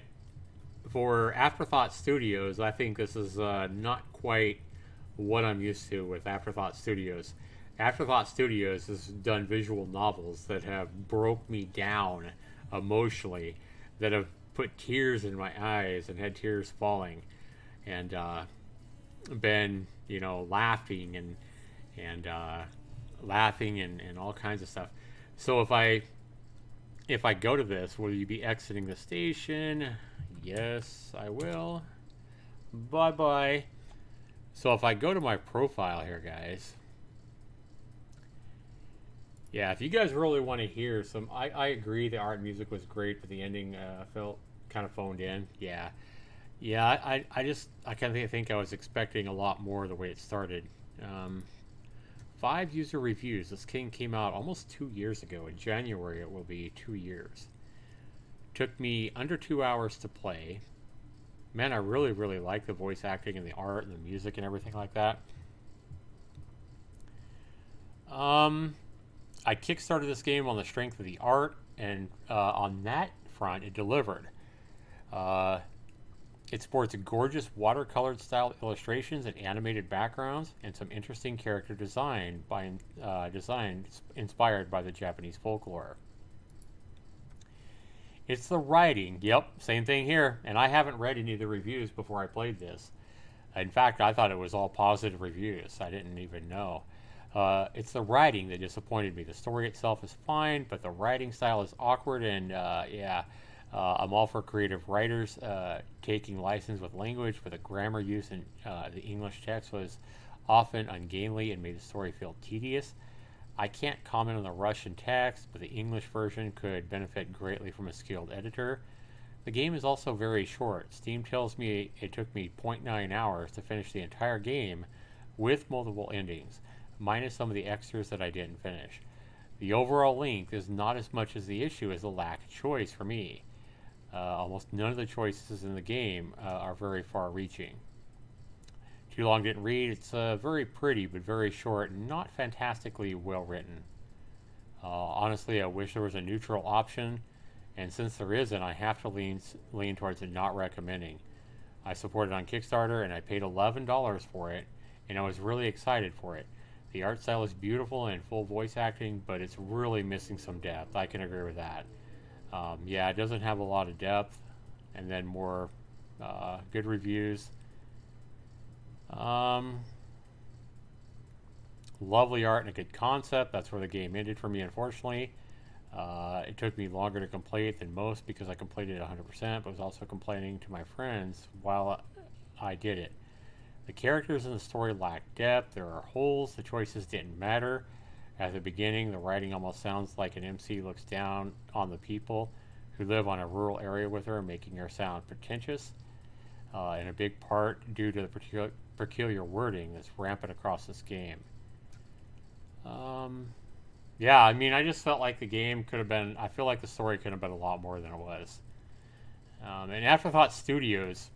for Afterthought Studios, I think this is not quite what I'm used to with Afterthought Studios. Afterthought Studios has done visual novels that have broke me down emotionally, that have put tears in my eyes and had tears falling, and been, laughing and laughing and all kinds of stuff. So if I go to this, will you be exiting the station? Yes, I will. Bye-bye. So if I go to my profile here, guys, Yeah, if you guys really want to hear some, I agree the art and music was great, but the ending felt kind of phoned in. Yeah. Yeah, I kind of think I was expecting a lot more the way it started. Um, 5 user reviews. This game came out almost 2 years ago. In January, it will be 2 years. Took me under 2 hours to play. Man, I really, really like the voice acting and the art and the music and everything like that. I kickstarted this game on the strength of the art, and on that front, it delivered. Uh, it sports gorgeous watercolored style illustrations and animated backgrounds, and some interesting character design inspired by the Japanese folklore. It's the writing. Yep, same thing here. And I haven't read any of the reviews before I played this. In fact, I thought it was all positive reviews. I didn't even know. It's the writing that disappointed me. The story itself is fine, but the writing style is awkward, and I'm all for creative writers taking license with language, but the grammar use in the English text was often ungainly and made the story feel tedious. I can't comment on the Russian text, but the English version could benefit greatly from a skilled editor. The game is also very short. Steam tells me it took me 0.9 hours to finish the entire game with multiple endings, minus some of the extras that I didn't finish. The overall length is not as much as the issue as the lack of choice for me. Almost none of the choices in the game are very far-reaching. Too long didn't read. It's very pretty, but very short and not fantastically well written. Honestly, I wish there was a neutral option, and since there isn't, I have to lean towards it not recommending. I support it on Kickstarter, and I paid $11 for it, and I was really excited for it. The art style is beautiful and full voice acting, but it's really missing some depth. I can agree with that. Yeah, it doesn't have a lot of depth, and then more good reviews. Lovely art and a good concept. That's where the game ended for me, unfortunately. It took me longer to complete it than most because I completed it 100%, but was also complaining to my friends while I did it. The characters in the story lack depth. There are holes. The choices didn't matter. At the beginning, the writing almost sounds like an MC looks down on the people who live on a rural area with her, making her sound pretentious, in a big part due to the peculiar wording that's rampant across this game. Yeah, I mean, I just felt like the game could have been, I feel like the story could have been a lot more than it was. And Afterthought Studios,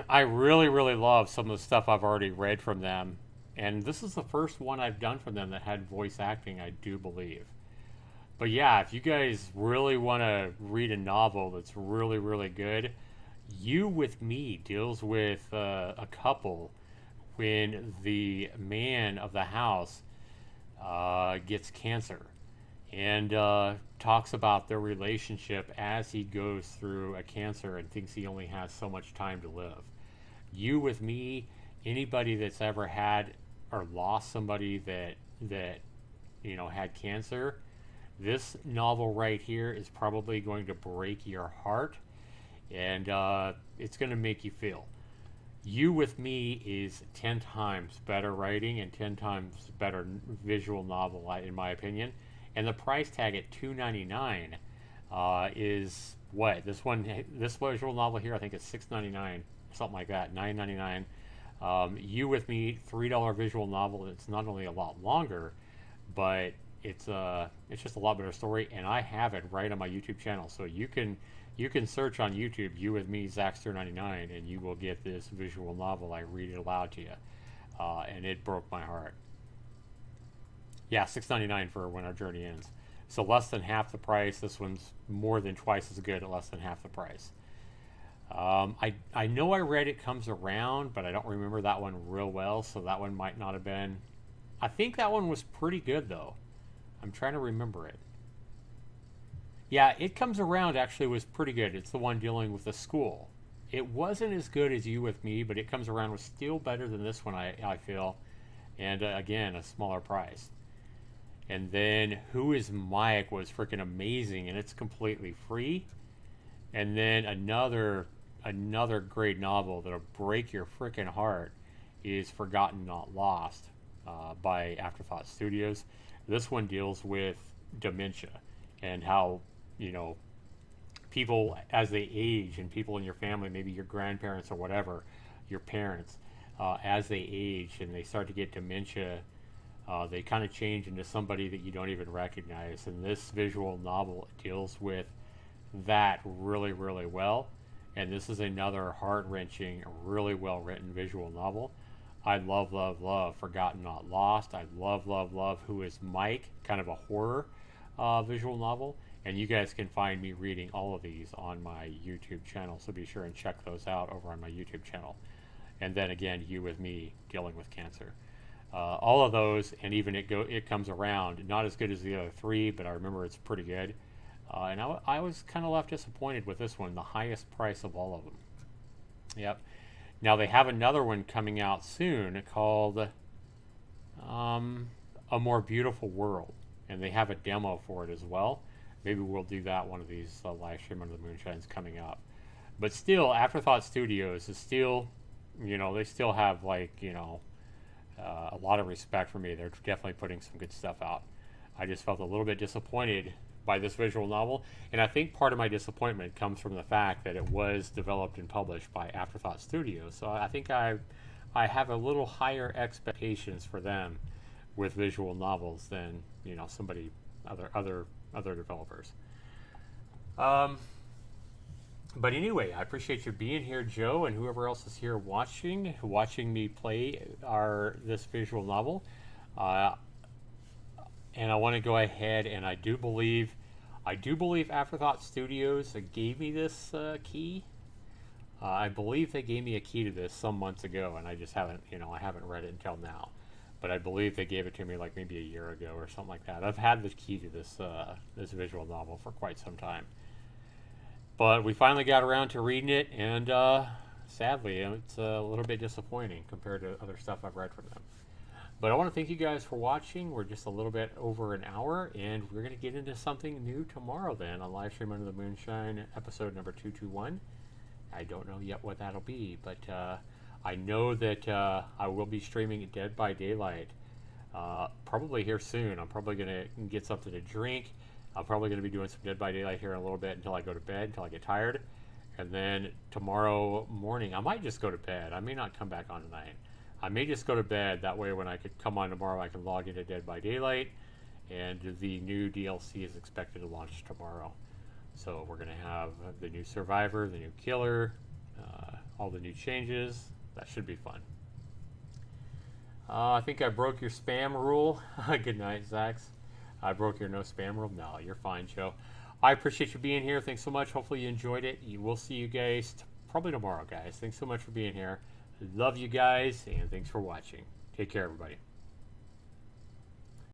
I really, really love some of the stuff I've already read from them. And this is the first one I've done from them that had voice acting, I do believe. But yeah, if you guys really want to read a novel that's really, really good, You With Me deals with a couple when the man of the house gets cancer, and talks about their relationship as he goes through a cancer and thinks he only has so much time to live. You With Me, anybody that's ever had or lost somebody that you know had cancer, this novel right here is probably going to break your heart, and it's going to make you feel. You With Me is 10 times better writing and 10 times better visual novel, in my opinion. And the price tag at $2.99 is what? This visual novel here, I think it's $6.99, something like that, $9.99. You With Me, $3 visual novel. It's not only a lot longer, but it's just a lot better story, and I have it right on my YouTube channel. So you can search on YouTube You With Me Zaxtor99, and you will get this visual novel. I read it aloud to you, and it broke my heart. Yeah, $6.99 for When Our Journey Ends. So less than half the price. This one's more than twice as good at less than half the price. I know I read It Comes Around, but I don't remember that one real well, so that one might not have been. I think that one was pretty good, though. I'm trying to remember it. Yeah, It Comes Around actually was pretty good. It's the one dealing with the school. It wasn't as good as You With Me, but It Comes Around was still better than this one, I feel. And again, a smaller price. And then Who Is Mike was freaking amazing, and it's completely free. And then another great novel that'll break your freaking heart is Forgotten Not Lost by Afterthought Studios. This one deals with dementia and how, you know, people as they age, and people in your family, maybe your grandparents or whatever, your parents, as they age and they start to get dementia, they kind of change into somebody that you don't even recognize. And this visual novel deals with that really, really well. And this is another heart-wrenching, really well-written visual novel. I love, love, love Forgotten Not Lost. I love, love, love Who is Mike, kind of a horror visual novel. And you guys can find me reading all of these on my YouTube channel, so be sure and check those out over on my YouTube channel. And then again, You With Me, Dealing with Cancer. All of those, and even It Comes Around, not as good as the other three, but I remember it's pretty good. And I was kind of left disappointed with this one, the highest price of all of them. Yep. Now they have another one coming out soon called A More Beautiful World, and they have a demo for it as well. Maybe we'll do that one of these live stream under the Moonshines coming up. But still, Afterthought Studios is still, you know, they still have, like, you know, a lot of respect for me. They're definitely putting some good stuff out. I just felt a little bit disappointed by this visual novel, and I think part of my disappointment comes from the fact that it was developed and published by Afterthought Studios. So I think I have a little higher expectations for them with visual novels than, you know, somebody other developers. But anyway, I appreciate you being here, Joe, and whoever else is here watching me play this visual novel. And I want to go ahead, and I do believe Afterthought Studios gave me this key. I believe they gave me a key to this some months ago, and I just haven't, you know, I haven't read it until now. But I believe they gave it to me like maybe a year ago or something like that. I've had the key to this this visual novel for quite some time. But we finally got around to reading it, and sadly, it's a little bit disappointing compared to other stuff I've read from them. But I want to thank you guys for watching. We're just a little bit over an hour, and we're going to get into something new tomorrow then on Livestream Under the Moonshine, episode number 221. I don't know yet what that'll be, but I know that I will be streaming Dead by Daylight probably here soon. I'm probably going to get something to drink. I'm probably going to be doing some Dead by Daylight here in a little bit until I go to bed, until I get tired. And then tomorrow morning, I might just go to bed. I may not come back on tonight. I may just go to bed. That way when I could come on tomorrow, I can log into Dead by Daylight. And the new DLC is expected to launch tomorrow. So we're going to have the new Survivor, the new Killer, all the new changes. That should be fun. I think I broke your spam rule. Good night, Zax. I broke your no spam rule. No, you're fine, Joe. I appreciate you being here. Thanks so much. Hopefully you enjoyed it. We'll see you guys probably tomorrow, guys. Thanks so much for being here. Love you guys, and thanks for watching. Take care, everybody.